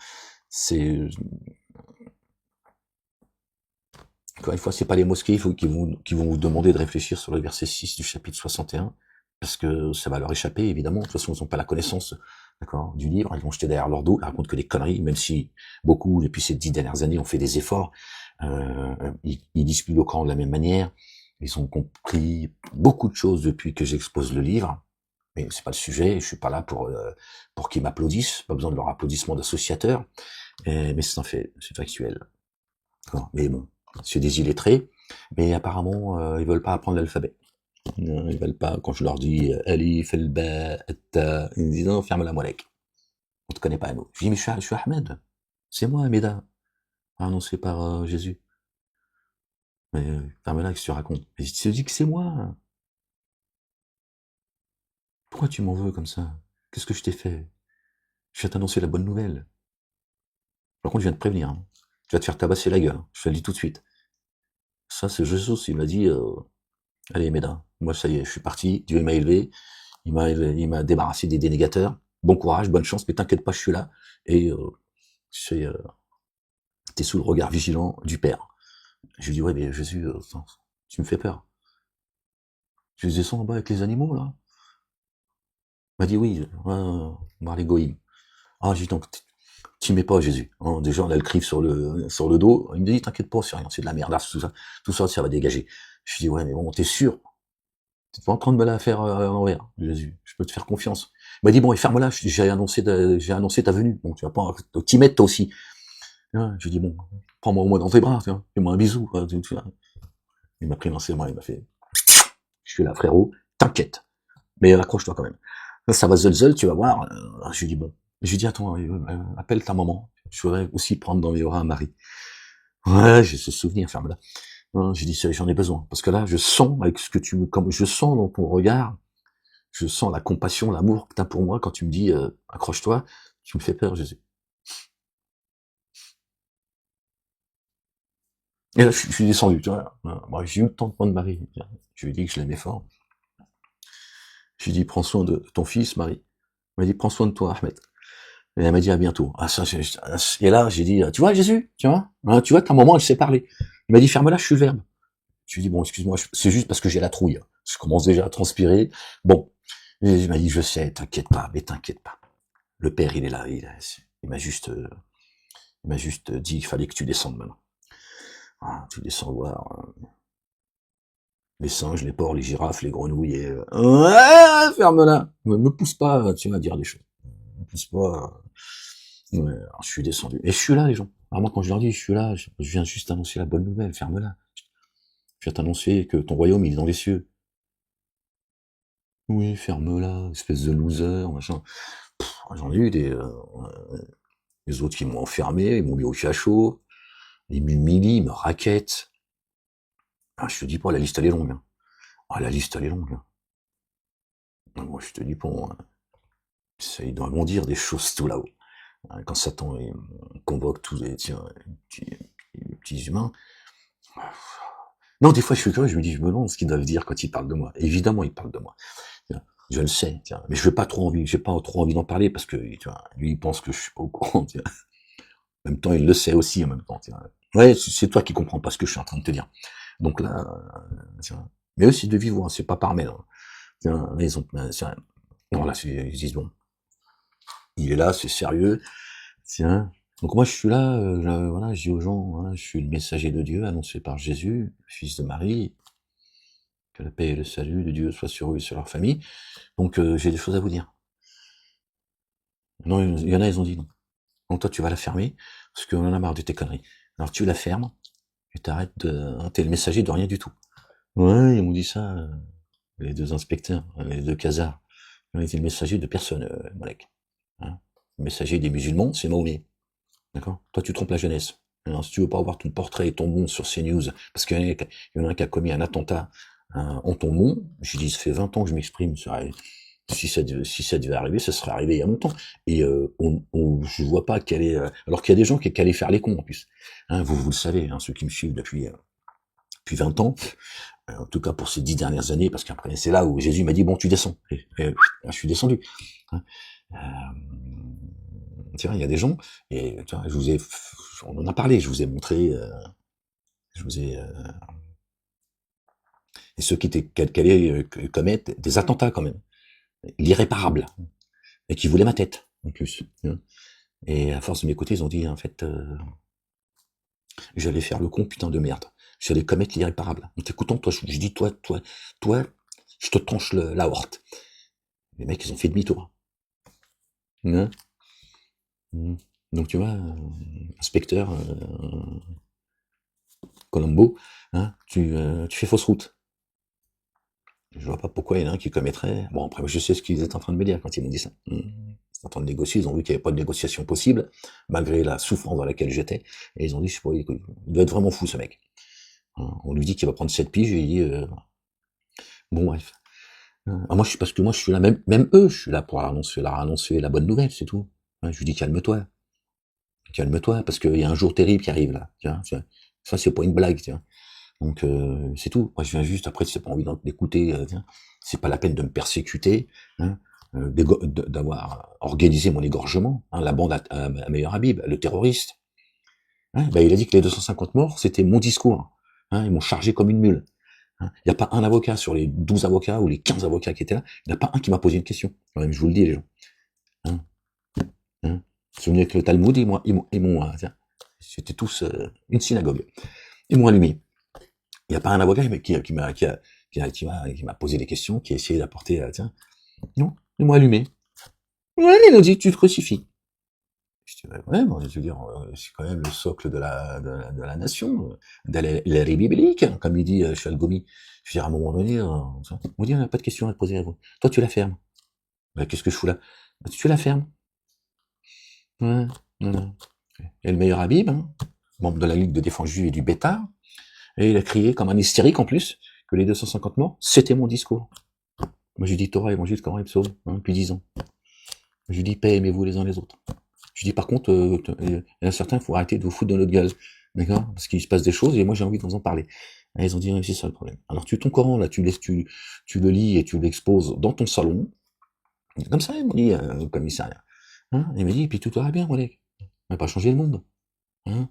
S1: C'est encore une fois, c'est pas les mosquées qui vont vous demander de réfléchir sur le verset 6 du chapitre 61, parce que ça va leur échapper, évidemment. De toute façon, ils n'ont pas la connaissance, d'accord, du livre. Ils vont jeter derrière leur dos. Ils racontent que des conneries, même si beaucoup, depuis ces 10 dernières années, ont fait des efforts. Ils disent plus le Coran de la même manière. Ils ont compris beaucoup de choses depuis que j'expose le livre. Mais c'est pas le sujet. Je suis pas là pour qu'ils m'applaudissent. Pas besoin de leur applaudissement d'associateur. Mais c'est un fait, c'est factuel. D'accord. Mais bon, c'est des illettrés. Mais apparemment, ils veulent pas apprendre l'alphabet. Non, ils veulent pas. Quand je leur dis Alif, Ba, Ta, ils me disent non, ferme la molek. On te connaît pas, nous. Je dis mais je suis Ahmed. C'est moi, Ahmeda, annoncé par Jésus. Mais ferme-la, qu'est-ce que tu racontes? Mais je te dis que c'est moi. Pourquoi tu m'en veux comme ça? Qu'est-ce que je t'ai fait? Je viens t'annoncer la bonne nouvelle. Par contre, je viens te prévenir. Hein. Tu vas te faire tabasser la gueule. Hein. Je te le dis tout de suite. Ça, c'est Jésus. Il m'a dit, allez, Méda, moi, ça y est, je suis parti. Dieu m'a élevé. Il m'a débarrassé des dénégateurs. Bon courage, bonne chance, mais t'inquiète pas, je suis là. Et t'es sous le regard vigilant du Père. Je lui dis, ouais, mais Jésus, tu me fais peur. Tu descends en bas avec les animaux, là? Il m'a dit, oui, voir les goïms. Ah, j'ai dit, donc, t'y mets pas, Jésus. Hein, déjà, on a le crive sur le dos. Il me dit, t'inquiète pas, c'est rien, c'est de la merde, tout ça, ça va dégager. Je dis, ouais, mais bon, t'es sûr? T'es pas en train de me la faire à l'envers, Jésus. Je peux te faire confiance. Il m'a dit, bon, et ferme-la. J'ai annoncé ta venue. Bon, tu vas pas t'y mettre, toi aussi. Je lui dis, bon, prends-moi au moins dans tes bras, fais-moi un bisou. Il m'a pris dans ses bras, il m'a fait, je suis là, frérot, t'inquiète. Mais accroche-toi quand même. Ça va zol, tu vas voir. Je lui dis, bon. Je lui dis, attends, appelle ta maman. Je voudrais aussi prendre dans mes bras Marie. Ouais, j'ai ce souvenir, ferme-la. J'ai dit, j'en ai besoin. Parce que là, je sens, avec ce que comme je sens dans ton regard, je sens la compassion, l'amour que t'as pour moi quand tu me dis, accroche-toi, tu me fais peur, Jésus. Et là, je suis descendu, tu vois. Moi, j'ai eu le temps de prendre Marie. Je lui ai dit que je l'aimais fort. Je lui ai dit, prends soin de ton fils, Marie. Elle m'a dit, prends soin de toi, Ahmed. Et elle m'a dit, à bientôt. Et là, j'ai dit, tu vois, Jésus, tu vois, ta maman, elle sait parler. Il m'a dit, ferme-la, je suis le verbe. Je lui ai dit, bon, excuse-moi, c'est juste parce que j'ai la trouille. Je commence déjà à transpirer. Bon. Et il m'a dit, je sais, t'inquiète pas, mais t'inquiète pas. Le père, il est là, il m'a juste dit qu'il fallait que tu descendes maintenant. Tu descends voir les singes, les porcs, les girafes, les grenouilles et ouais, ferme-la. Me pousse pas, tu vas dire des choses. Me pousse pas. Ouais, alors, je suis descendu. Et je suis là, les gens. Alors moi, quand je leur dis, je suis là, je viens juste annoncer la bonne nouvelle, ferme-la. Je viens t'annoncer que ton royaume, il est dans les cieux. Oui, ferme-la, espèce de loser, machin. J'en ai eu des autres qui m'ont enfermé, ils m'ont mis au cachot, ils m'humilient, ils me raquettent. Je te dis pas, la liste elle est longue. La liste elle est longue. Moi je te dis pas, ils doivent m'en dire des choses tout là-haut. Quand Satan convoque tous les petits humains. Non, des fois je suis curieux, je me dis, je me demande ce qu'ils doivent dire quand ils parlent de moi. Évidemment, ils parlent de moi. Je le sais, mais je n'ai pas trop envie d'en parler parce que lui il pense que je suis pas au courant. En même temps, il le sait aussi en même temps. Ouais, c'est toi qui comprends pas ce que je suis en train de te dire. Donc là, mais eux, c'est de vivre, c'est pas par mail. Là, ils ont, non, là, ils disent bon, il est là, c'est sérieux. Donc moi, je suis là, voilà, je dis aux gens, voilà, je suis le messager de Dieu, annoncé par Jésus, fils de Marie, que la paix et le salut de Dieu soient sur eux et sur leur famille. Donc j'ai des choses à vous dire. Non, il y en a, ils ont dit non. Donc toi, tu vas la fermer, parce qu'on en a marre de tes conneries. Alors tu la fermes, et t'arrêtes t'es le messager de rien du tout. Ouais, ils m'ont dit ça, les deux inspecteurs, les deux casards. On était le messager de personne, Malek. Le messager des musulmans, c'est Mahomet. D'accord? Toi, tu trompes la jeunesse. Alors, si tu veux pas avoir ton portrait et ton nom sur CNews, parce qu'il y en a un qui a commis un attentat en ton nom, j'ai dit, ça fait 20 ans que je m'exprime, si ça devait arriver, ça serait arrivé il y a longtemps. Et je vois pas quel est... alors qu'il y a des gens qui allaient faire les cons, en plus. Vous le savez, ceux qui me suivent depuis 20 ans, en tout cas pour ces 10 dernières années, parce qu'après c'est là où Jésus m'a dit, bon, tu descends. Et je suis descendu. Tu vois, il y a des gens, et tu vois, on en a parlé, je vous ai montré, et ceux qui allaient commettre des attentats quand même, l'irréparable, et qui voulaient ma tête, en plus. Et à force de m'écouter, ils ont dit, en fait, j'allais faire le con, putain de merde. J'allais commettre l'irréparable. En t'écoutant, toi, je dis, toi, je te tranche l'aorte. Les mecs, ils ont fait demi-tour. Donc tu vois, inspecteur Colombo, tu fais fausse route. Je vois pas pourquoi il y en a un qui commettrait. Bon, après, je sais ce qu'ils étaient en train de me dire quand ils m'ont dit ça. Ils étaient en train de négocier, ils ont vu qu'il n'y avait pas de négociation possible, malgré la souffrance dans laquelle j'étais. Et ils ont dit, je sais pas, il doit être vraiment fou, ce mec. On lui dit qu'il va prendre 7 piges, et il dit, bon, bref. Parce que moi, je suis là, même eux, je suis là pour leur annoncer la bonne nouvelle, c'est tout. Je lui dis, calme-toi, parce qu'il y a un jour terrible qui arrive, là. Tiens. Ça, c'est pas une blague, tiens. Donc c'est tout. Moi je viens juste, après si t'as pas envie d'écouter, c'est pas la peine de me persécuter, d'avoir organisé mon égorgement, la bande à Meilleur Habib, le terroriste. Il a dit que les 250 morts, c'était mon discours. Ils m'ont chargé comme une mule. Il n'y a pas un avocat sur les 12 avocats ou les 15 avocats qui étaient là, il n'y en a pas un qui m'a posé une question. Même je vous le dis les gens. Souvenez que le Talmud, ils m'ont c'était tous une synagogue. Ils m'ont allumé. Il n'y a pas un avocat qui m'a posé des questions, qui a essayé d'apporter, tiens, non, ils m'ont allumé. Ouais, ils ont dit, tu te crucifies. Je dis, ouais, bon, je veux dire, c'est quand même le socle de la nation, de la biblique, hein, comme il dit Chalgomi. Je veux dire, à un moment donné, on dit, on n'a pas de questions à te poser à vous. Toi, tu la fermes. Bah, qu'est-ce que je fous là? Bah, tu la fermes. Ouais, non, non. Et le meilleur Habib, hein, membre de la Ligue de défense juive et du Bétar, et il a crié comme un hystérique en plus, que les 250 morts, c'était mon discours. Moi, j'ai dit Torah, Évangile, Coran et Psaume, hein, depuis 10 ans. Je dis paix, aimez-vous les uns les autres. Je dis par contre, il y en a certains, il faut arrêter de vous foutre de notre gueule. D'accord? Parce qu'il se passe des choses et moi j'ai envie de vous en parler. Et ils ont dit, c'est ça le problème. Alors ton Coran, là, tu le lis et tu l'exposes dans ton salon. Comme ça, ils m'ont dit, au commissariat. Hein? Il m'a dit, et puis tout ira bien, Oleg. On va pas changer le monde. Hein?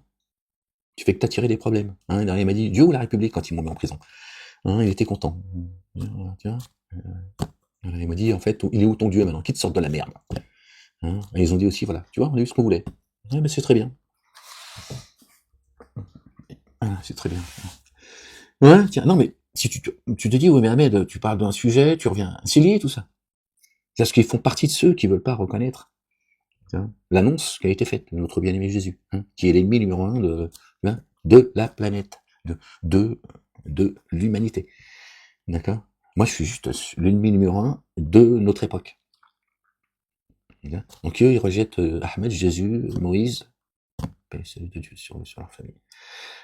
S1: Tu fais que t'attirer des problèmes. Hein? Il m'a dit, Dieu ou la République quand ils m'ont mis en prison. Hein? Il était content. Tiens. Il m'a dit, en fait, il est où ton Dieu maintenant? Qu'il te sorte de la merde. Hein? Et ils ont dit aussi, voilà, tu vois, on a eu ce qu'on voulait. Ouais, mais c'est très bien. Ah, c'est très bien. Ouais, tiens, non, mais si tu te dis, oui, mais Ahmed, tu parles d'un sujet, tu reviens. C'est lié tout ça. C'est parce qu'ils font partie de ceux qui veulent pas reconnaître l'annonce qui a été faite de notre bien-aimé Jésus, hein, qui est l'ennemi numéro un de la planète, de l'humanité. D'accord? Moi, je suis juste l'ennemi numéro un de notre époque. Donc eux, ils rejettent Ahmed, Jésus, Moïse, paix, salut de Dieu sur leur famille.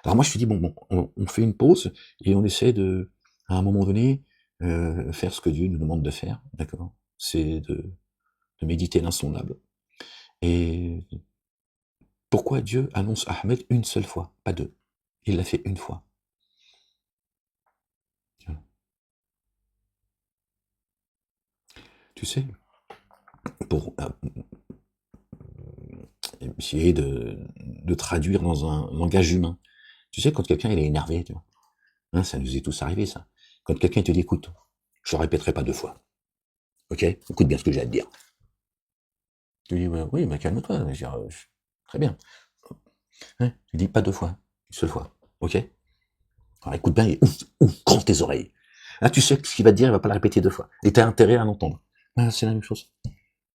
S1: Alors moi, je me suis dit, bon, on fait une pause et on essaie de, à un moment donné, faire ce que Dieu nous demande de faire, d'accord? C'est de méditer l'insondable. Et pourquoi Dieu annonce Ahmed une seule fois, pas deux? Il l'a fait une fois. Tu sais, pour essayer de traduire dans un langage humain. Tu sais, quand quelqu'un il est énervé, tu vois, hein, ça nous est tous arrivé, ça. Quand quelqu'un te dit, écoute, je le répéterai pas deux fois. Ok? Écoute bien ce que j'ai à te dire. Tu dis, ouais, oui, mais calme-toi. Très bien. Hein, tu dis pas deux fois, une seule fois. Ok? Alors écoute bien et ouvre grand tes oreilles. Là, tu sais que ce qu'il va te dire, il va pas le répéter deux fois. Et tu as intérêt à l'entendre. Voilà, c'est la même chose.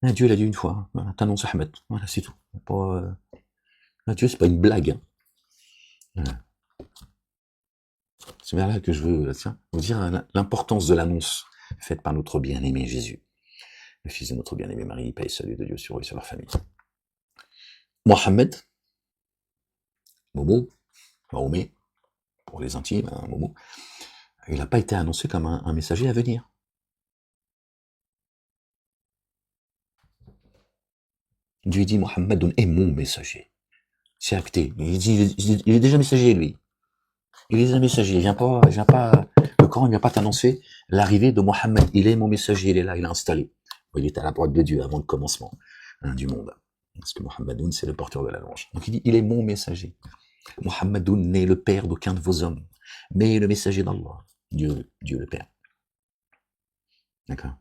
S1: Hein, Dieu l'a dit une fois. Voilà, t'annonces Ahmed. Voilà, c'est tout. Pas, Dieu, c'est pas une blague. Hein. Voilà. C'est vers là que je veux vous dire l'importance de l'annonce faite par notre bien-aimé Jésus, le fils de notre bien-aimé Marie, paix et salut de Dieu sur eux et sur leur famille. Mohamed, Momo, Mahomet, pour les intimes, hein, Momo, il n'a pas été annoncé comme un messager à venir. Dieu dit, Mohammed est mon messager. C'est acté. Il est déjà messager, lui. Il est déjà messager. Il vient pas, le Coran ne vient pas t'annoncer l'arrivée de Mohammed. Il est mon messager, il est là, il est installé. Il est à la porte de Dieu avant le commencement du monde. Parce que Mohammedoun, c'est le porteur de la louange. Donc il dit, il est mon messager. Mohammedoun n'est le père d'aucun de vos hommes, mais le messager d'Allah. Dieu le Père. D'accord?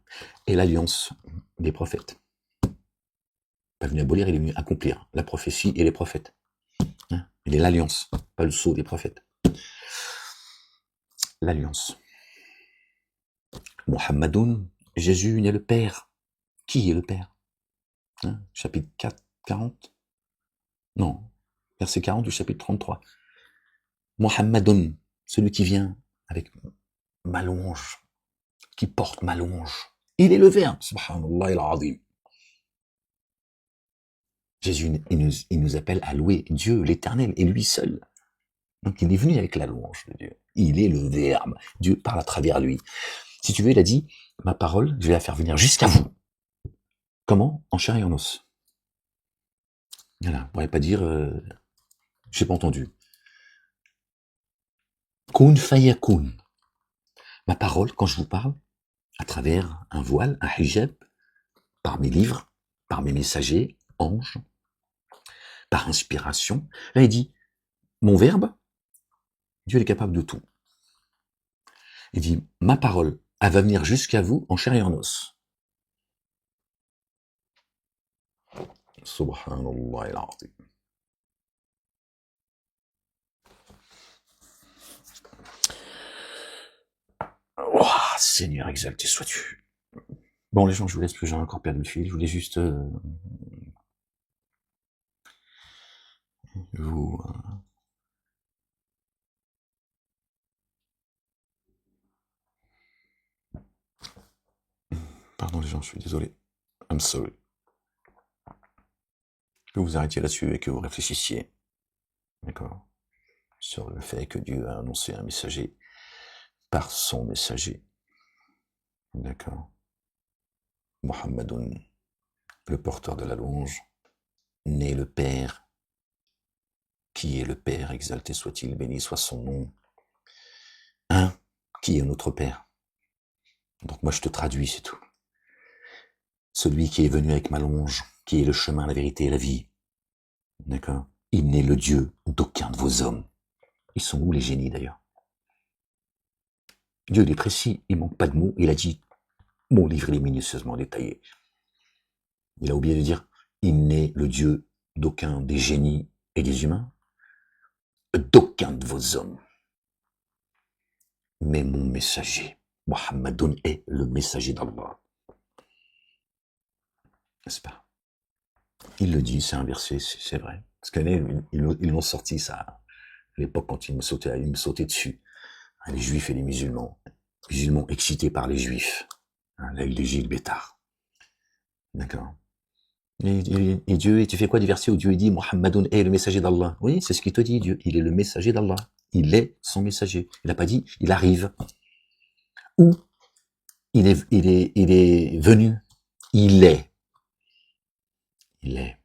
S1: Et l'alliance des prophètes. Pas venu abolir, il est venu accomplir la prophétie et les prophètes. Il est l'alliance, pas le sceau des prophètes. L'alliance. Mohammedoun, Jésus n'est le Père. Qui est le Père? Chapitre 4, 40? Non, verset 40 du chapitre 33. Mohammedoun, celui qui vient avec ma louange, qui porte ma louange. Il est le Verbe, subhanallah al-azim. Jésus, il nous appelle à louer Dieu, l'Éternel, et lui seul. Donc il est venu avec la louange de Dieu. Il est le Verbe. Dieu parle à travers lui. Si tu veux, il a dit, ma parole, je vais la faire venir jusqu'à vous. Comment? En chair et en os. Voilà, on pourrait pas dire, j'ai pas entendu. Kun fayakun. Ma parole, quand je vous parle, à travers un voile, un hijab, par mes livres, par mes messagers, anges, par inspiration. Là, il dit, mon verbe, Dieu est capable de tout. Il dit, ma parole, elle va venir jusqu'à vous en chair et en os. Subhanallah al-azim. Oh, Seigneur exalté sois-tu. Bon, les gens, je vous laisse, parce que j'ai encore perdu le fil. Je voulais juste vous... Pardon les gens, je suis désolé. I'm sorry. Que vous arrêtiez là-dessus et que vous réfléchissiez. D'accord? Sur le fait que Dieu a annoncé un messager par son messager. D'accord? Mohammedoun, le porteur de la louange, né le Père, qui est le Père, exalté soit-il, béni soit son nom. Un, qui est notre Père. Donc moi je te traduis, c'est tout. Celui qui est venu avec ma louange, qui est le chemin, la vérité et la vie. D'accord? Il n'est le Dieu d'aucun de vos hommes. Ils sont où les génies d'ailleurs? Dieu il est précis, il manque pas de mots, il a dit, mon livre il est minutieusement détaillé. Il a oublié de dire, il n'est le Dieu d'aucun des génies et des humains, d'aucun de vos hommes. Mais mon messager, Mohammedoun est le messager d'Allah. N'est-ce pas? Il le dit, c'est un verset, c'est vrai. Parce qu'ils l'ont sorti ça à l'époque quand ils me sautaient dessus. Les juifs et les musulmans. Musulmans excités par les juifs. Là, il est Gilles Bétard. D'accord? Et Dieu, et tu fais quoi du verset où Dieu dit Mohammedoun est le messager d'Allah? Oui, c'est ce qu'il te dit, Dieu. Il est le messager d'Allah. Il est son messager. Il n'a pas dit il arrive. Ou il est venu. Il est. Il est.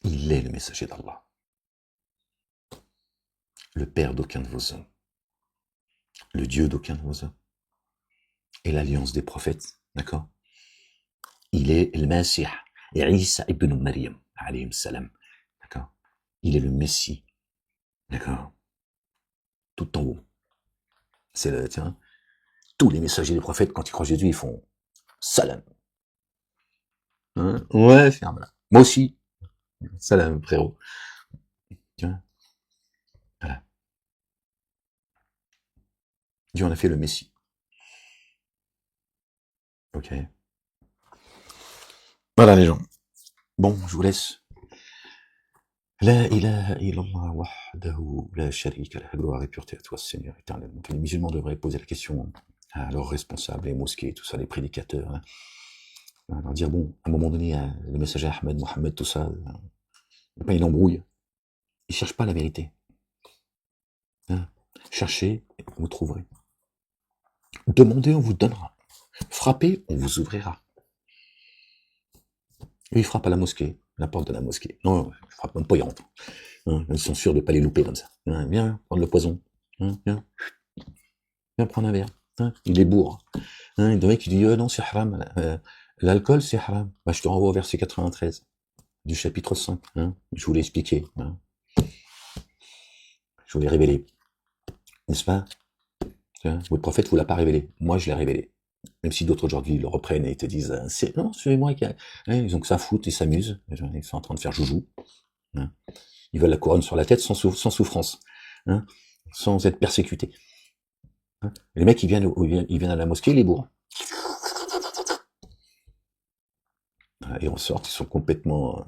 S1: Il est le messager d'Allah. Le Père d'aucun de vos hommes. Le Dieu d'aucun de vos hommes. Et l'alliance des prophètes. D'accord? Il est le Messie. Isa ibn Maryam, alayhi salam. D'accord? Il est le Messie. D'accord? Tout en haut. C'est le, tiens, tous les messagers des prophètes, quand ils croient Jésus, ils font salam. Hein? Ouais, ferme-la. Moi aussi. Salam, frérot. Tiens. Voilà. Dieu en a fait le Messie. Ok. Voilà les gens. Bon, je vous laisse. La ilaha illallah wahdahu la sharika lah, gloire et pureté à toi, Seigneur éternel. Donc les musulmans devraient poser la question à leurs responsables, les mosquées, tout ça, les prédicateurs. Hein. Leur dire, bon, à un moment donné, le messager Ahmed, Mohammed, tout ça, pas une embrouille. Ils cherchent pas la vérité. Hein. Cherchez, vous trouverez. Demandez, on vous donnera. Frappez, on vous ouvrira. Et ils frappent à la mosquée, la porte de la mosquée. Non, ils frappent même pas, ils rentrent. Hein, ils sont sûrs de pas les louper comme ça. Hein, viens prendre le poison. Hein, viens prendre un verre. Hein, il est bourre. Hein, il y a un mec qui dit, non, c'est haram. L'alcool, c'est haram. Bah, je te renvoie au verset 93 du chapitre 5. Hein, je vous l'ai expliqué. Hein. Je vous l'ai révélé. N'est-ce pas? Votre prophète vous l'a pas révélé. Moi, je l'ai révélé. Même si d'autres aujourd'hui le reprennent et te disent, non, c'est moi qui a... Ils ont que ça foutre, ils s'amusent. Ils sont en train de faire joujou. Hein. Ils veulent la couronne sur la tête sans souffrance. Hein, sans être persécutés. Hein. Les mecs, ils viennent à la mosquée, ils les bourrent. Ils ressortent, ils sont complètement...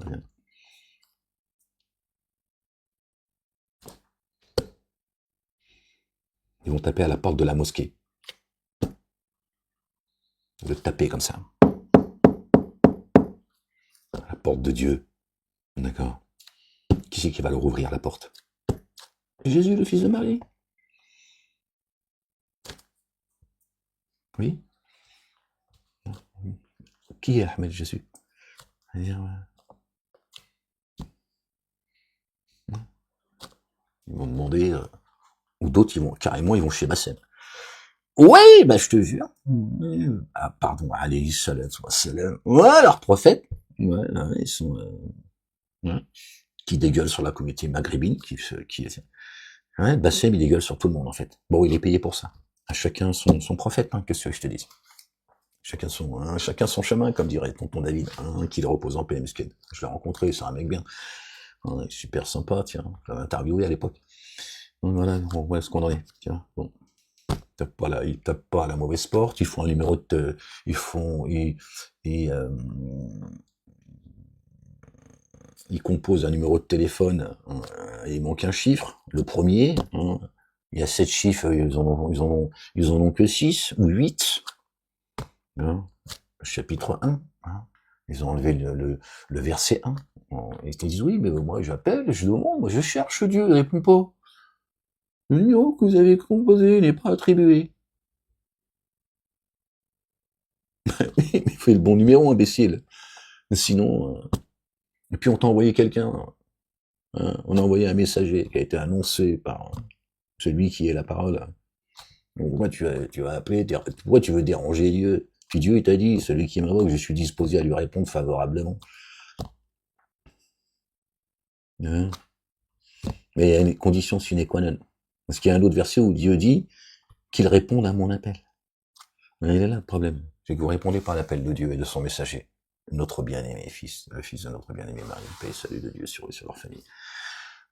S1: Ils vont taper à la porte de la mosquée. De taper comme ça. À la porte de Dieu. D'accord. Qui c'est qui va leur ouvrir la porte? Jésus, le fils de Marie. Oui. Qui est Ahmed Jésus? Ils vont demander, ou d'autres, ils vont chez Bassem. Oui, bah je te jure. Ah, pardon, alayhi salam. Ouais, leurs prophètes, ouais, ils sont... qui dégueulent sur la communauté maghrébine, ouais, Bassem, il dégueule sur tout le monde, en fait. Bon, il est payé pour ça. À chacun son prophète, hein, qu'est-ce que je te dis. Chacun son chemin, comme dirait tonton David, hein, qu'il repose en paix, Mesqued. Je l'ai rencontré, c'est un mec bien. On est super sympa, tiens, je l'avais interviewé à l'époque. Donc voilà, voilà ce qu'on en est, tiens, bon. Ils tapent pas à la mauvaise porte, ils font un numéro de, ils, ils composent un numéro de téléphone, il manque un chiffre, le premier, hein, il y a 7 chiffres, ils en ont que 6 ou 8, hein, chapitre 1, hein, ils ont enlevé le verset 1, ils te disent oui, mais moi j'appelle, je demande, moi je cherche Dieu, il répond pas. Le numéro que vous avez composé n'est pas attribué. Oui, mais il faut le bon numéro, imbécile. Sinon, et puis on t'a envoyé quelqu'un, hein, on a envoyé un messager qui a été annoncé par celui qui est la parole. Donc pourquoi tu vas appeler, pourquoi tu veux déranger Dieu? Puis Dieu il t'a dit, celui qui m'invoque, je suis disposé à lui répondre favorablement. Hein, mais il y a une condition sine qua non. Parce qu'il y a un autre verset où Dieu dit qu'il réponde à mon appel. Et il est là le problème, c'est que vous répondez par l'appel de Dieu et de son messager. Notre bien-aimé fils, le fils de notre bien-aimé Marie, paix et salut de Dieu sur eux et sur leur famille.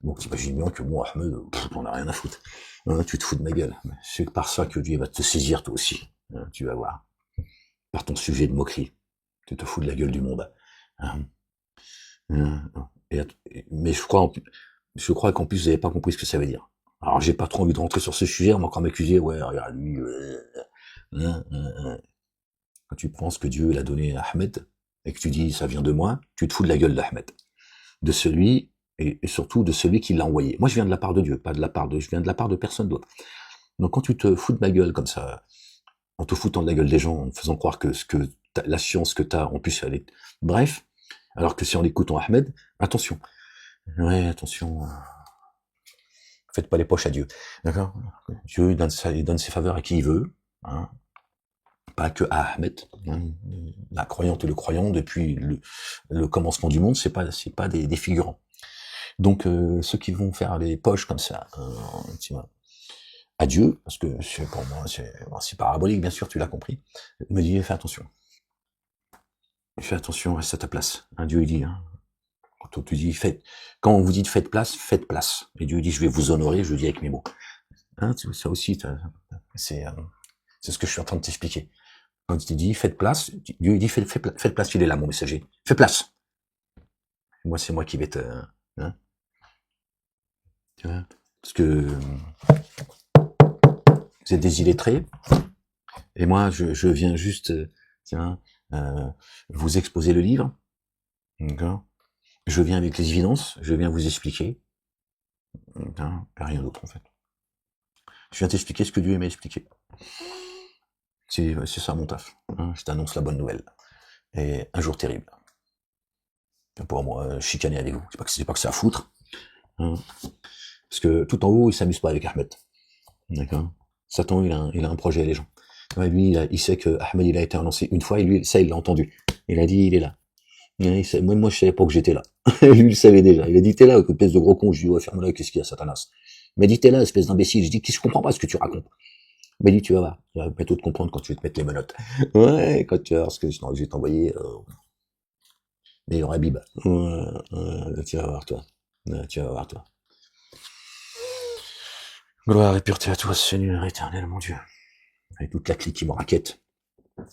S1: Donc t'imagines bien que moi, Ahmed, on a rien à foutre. Hein, tu te fous de ma gueule. C'est par ça que Dieu va te saisir toi aussi. Hein, tu vas voir. Par ton sujet de moquerie. Tu te fous de la gueule du monde. Hein, hein, mais je crois qu'en plus vous n'avez pas compris ce que ça veut dire. Alors j'ai pas trop envie de rentrer sur ce sujet, on m'a encore m'accuser, ouais, regarde lui, quand tu penses que Dieu l'a donné à Ahmed, et que tu dis ça vient de moi, tu te fous de la gueule d'Ahmed. De celui, et surtout de celui qui l'a envoyé. Moi je viens de la part de Dieu, pas de la part de, je viens de la part de personne d'autre. Donc quand tu te fous de ma gueule comme ça, en te foutant de la gueule des gens, en faisant croire que la science que t'as, en plus elle est, bref, alors que si en écoutant Ahmed, attention. Ouais, attention. Faites pas les poches à Dieu. D'accord? Dieu il donne ses faveurs à qui il veut, hein. Pas que à Ahmed, hein. La croyante et le croyant, depuis le commencement du monde, c'est pas des figurants. Donc, ceux qui vont faire les poches comme ça, tu vois, à Dieu, parce que pour moi, c'est parabolique, bien sûr, tu l'as compris, me dit, fais attention. Fais attention, reste à ta place. Hein, Dieu, il dit, hein, quand tu dis, quand on vous dit faites place. Et Dieu dit, je vais vous honorer, je le dis avec mes mots. Hein, ça aussi, c'est ce que je suis en train de t'expliquer. Quand il dit faites place, Dieu il dit faites place, il est là, mon messager. Fais place. Moi, c'est moi qui vais te... Hein, tu vois, parce que vous êtes des illettrés, et moi, je viens juste, tiens, vous exposer le livre, d'accord. Je viens avec les évidences, je viens vous expliquer, hein, rien d'autre en fait. Je viens t'expliquer ce que Dieu m'a expliqué. C'est ça mon taf. Hein, je t'annonce la bonne nouvelle. Et un jour terrible. Pour moi, chicaner avec vous. C'est pas que c'est à foutre. Hein, parce que tout en haut, il s'amuse pas avec Ahmed. D'accord. Satan, il a un projet, les gens. Ouais, lui, il sait que Ahmed, il a été annoncé une fois, et lui, ça, il l'a entendu. Il a dit, il est là. Moi, je savais pas que j'étais là. Lui, il le savait déjà. Il a dit, t'es là, espèce de gros con. Je dis, ouais, ferme-la, qu'est-ce qu'il y a, Satanas? Il m'a dit, t'es là, espèce d'imbécile. Je dis, je comprends pas ce que tu racontes. Il m'a dit, tu vas voir. Tu vas bientôt te comprendre quand tu vas te mettre les menottes. Ouais, quand tu vas voir, parce que sinon, je vais t'envoyer, mais il aura bib. Tu vas voir, toi. Tu vas voir, toi. Gloire et pureté à toi, Seigneur éternel, mon Dieu. Avec toute la clique qui me raquette,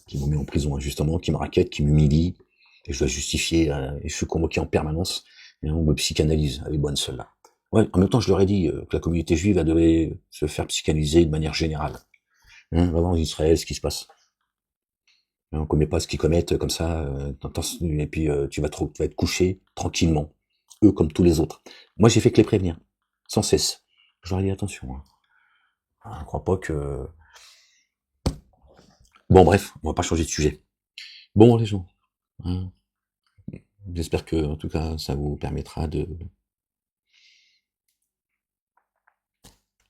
S1: qui me met en prison injustement, qui me raquette, qui m'humilie, et je dois justifier, et je suis convoqué en permanence, et on me psychanalyse avec bonne seule là. Ouais, en même temps, je leur ai dit que la communauté juive devait se faire psychanalyser de manière générale. Hein, vraiment, en Israël, ce qui se passe. On ne commet pas ce qu'ils commettent comme ça, et puis tu vas être couché tranquillement, eux comme tous les autres. Moi, j'ai fait que les prévenir, sans cesse. Je leur ai dit attention. Hein. Je crois pas que... Bon, bref, on va pas changer de sujet. Bon, les gens, hein, j'espère que, en tout cas, ça vous permettra de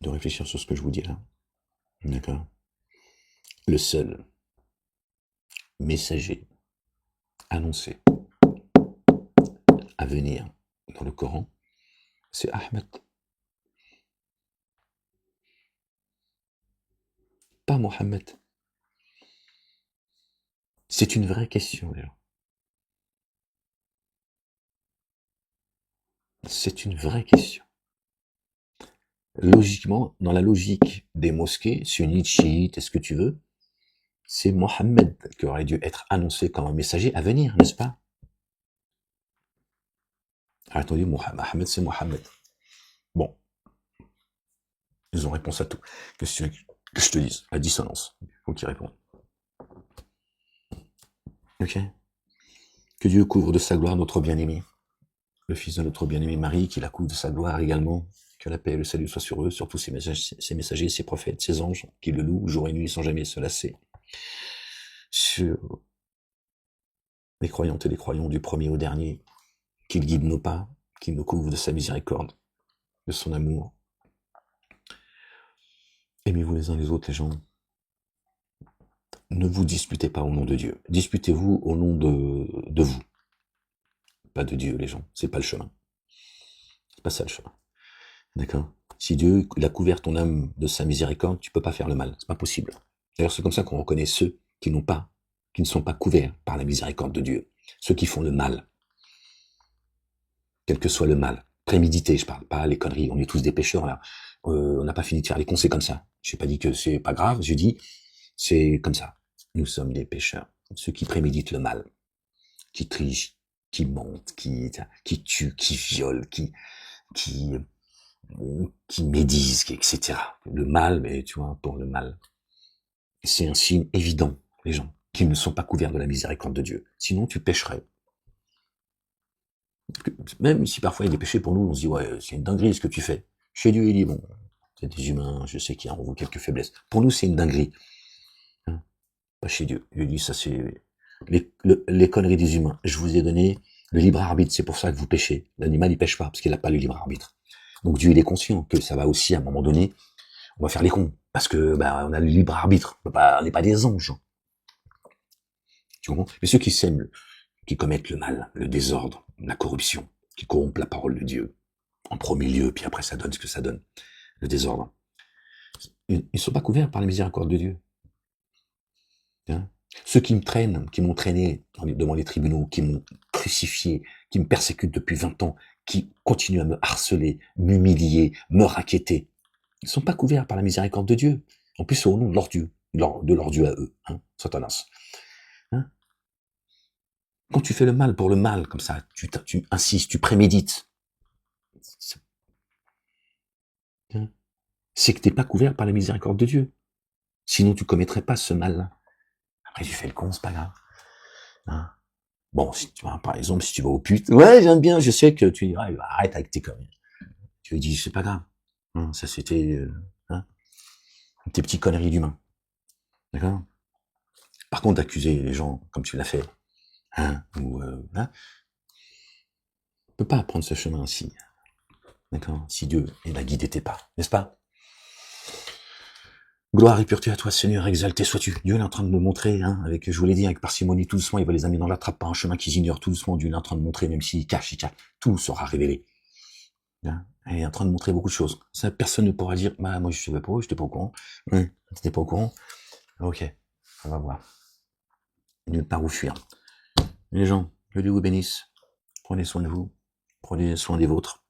S1: réfléchir sur ce que je vous dis là. D'accord? Le seul messager annoncé à venir dans le Coran, c'est Ahmed. Pas Mohammed. C'est une vraie question, les gens. C'est une vraie question. Logiquement, dans la logique des mosquées, sunnites, chiites, est-ce que tu veux, c'est Mohammed qui aurait dû être annoncé comme un messager à venir, n'est-ce pas? Arrête, on dit Mohammed, c'est Mohammed. Bon, ils ont réponse à tout. Qu'est-ce que tu veux que je te dise? La dissonance. Il faut qu'ils répondent. Ok? Que Dieu couvre de sa gloire notre bien-aimé, le fils de notre bien-aimé Marie, qui la couvre de sa gloire également. Que la paix et le salut soient sur eux, sur tous ses messagers, ses prophètes, ses anges, qui le louent jour et nuit sans jamais se lasser. Sur les croyantes et les croyants du premier au dernier, qu'il guide nos pas, qu'il nous couvre de sa miséricorde, de son amour. Aimez-vous les uns les autres, les gens. Ne vous disputez pas au nom de Dieu. Disputez-vous au nom de vous. Pas de Dieu, les gens. C'est pas le chemin. C'est pas ça le chemin. D'accord? Si Dieu il a couvert ton âme de sa miséricorde, tu peux pas faire le mal. C'est pas possible. D'ailleurs, c'est comme ça qu'on reconnaît ceux qui ne sont pas couverts par la miséricorde de Dieu. Ceux qui font le mal. Quel que soit le mal. Prémédité, je parle pas les conneries. On est tous des pécheurs, là. On n'a pas fini de faire les cons, c'est comme ça. J'ai pas dit que c'est pas grave, j'ai dit, c'est comme ça. Nous sommes des pécheurs. Ceux qui préméditent le mal. Qui trichent, qui mentent, qui tuent, qui violent, qui médisent, etc. Le mal, mais tu vois, pour le mal. C'est un signe évident, les gens, qui ne sont pas couverts de la miséricorde de Dieu. Sinon, tu pécherais. Même si parfois il y a des péchés pour nous, on se dit, ouais, c'est une dinguerie ce que tu fais. Chez Dieu, il dit, bon, c'est des humains, je sais qu'il y a en vous quelques faiblesses. Pour nous, c'est une dinguerie. Hein, pas chez Dieu. Dieu dit, ça c'est les conneries des humains. Je vous ai donné le libre arbitre, c'est pour ça que vous péchez. L'animal, il pêche pas, parce qu'il n'a pas le libre arbitre. Donc Dieu, il est conscient que ça va aussi, à un moment donné, on va faire les cons. Parce que, on a le libre arbitre. On n'est pas des anges. Tu comprends? Mais ceux qui s'aiment, qui commettent le mal, le désordre, la corruption, qui corrompent la parole de Dieu, en premier lieu, puis après ça donne ce que ça donne, le désordre. Ils ne sont pas couverts par la miséricorde de Dieu. Hein? Ceux qui me traînent, qui m'ont traîné devant les tribunaux, qui m'ont crucifié, qui me persécutent depuis 20 ans, qui continuent à me harceler, m'humilier, me raqueter, ils ne sont pas couverts par la miséricorde de Dieu. En plus, c'est au nom de leur Dieu, de leur Dieu à eux, hein, Satanas. Hein? Quand tu fais le mal pour le mal, comme ça, tu insistes, tu prémédites, hein, c'est que t'es pas couvert par la miséricorde de Dieu. Sinon, tu commettrais pas ce mal-là. Après, tu fais le con, c'est pas grave. Hein. Bon, si tu vas, par exemple, si tu vas au pute, ouais, j'aime bien, je sais que tu dis, ouais, arrête avec tes conneries. Tu lui dis, c'est pas grave. Hein, ça, c'était, hein, tes petites conneries d'humain. D'accord? Par contre, d'accuser les gens comme tu l'as fait, hein, ou, hein, on peut pas prendre ce chemin ainsi. D'accord? Si Dieu est a guidé tes pas, n'est-ce pas? Gloire et pureté à toi, Seigneur, exalté sois-tu. Dieu est en train de me montrer, hein, avec, je vous l'ai dit, avec parcimonie, tout doucement, il va les amener dans la trappe par un chemin qu'ils ignorent, tout doucement, Dieu est en train de montrer, même s'il cache, tout sera révélé. Hein, il est en train de montrer beaucoup de choses. Ça, personne ne pourra dire, bah, moi, je savais pas, j'étais pas au courant. Ouais, t'étais pas au courant. Ok, on va voir. Nulle part où fuir. Les gens, que Dieu vous bénisse. Prenez soin de vous. Prenez soin des vôtres.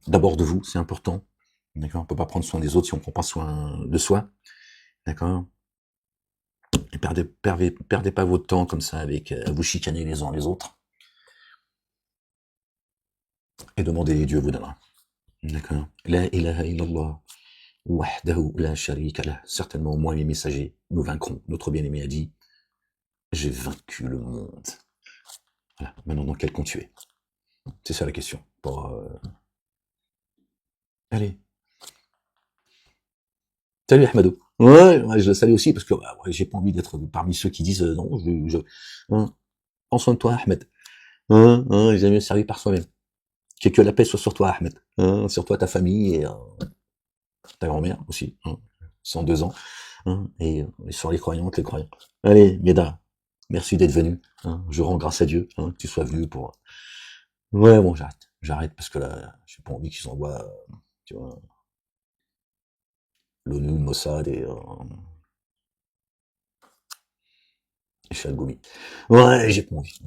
S1: D'abord de vous, c'est important. D'accord? On peut pas prendre soin des autres si on prend pas soin de soi. D'accord? Et perdez pas votre temps comme ça avec à vous chicaner les uns les autres. Et demandez, Dieu vous donnera. D'accord? La ilaha illallah. Wahdahu la sharika lah. Certainement, moi et mes messagers, nous vaincrons. Notre bien-aimé a dit, j'ai vaincu le monde. Voilà. Maintenant, dans quel camp tu es? C'est ça la question. Allez. Salut Ahmadou. Ouais, je le salue aussi parce que ouais, j'ai pas envie d'être parmi ceux qui disent non, hein, prends soin de toi Ahmed. Il est mieux servi par soi-même. Que la paix soit sur toi Ahmed. Sur toi, ta famille et ta grand-mère aussi. 102 ans. Et sur les croyantes, les croyants. Allez, Méda, merci d'être venu. Je rends grâce à Dieu que tu sois venu pour... Ouais, bon, j'arrête parce que là, j'ai pas envie qu'ils envoient, tu vois, l'ONU, le Mossad et Chalgoumi. Ouais, j'ai pas envie.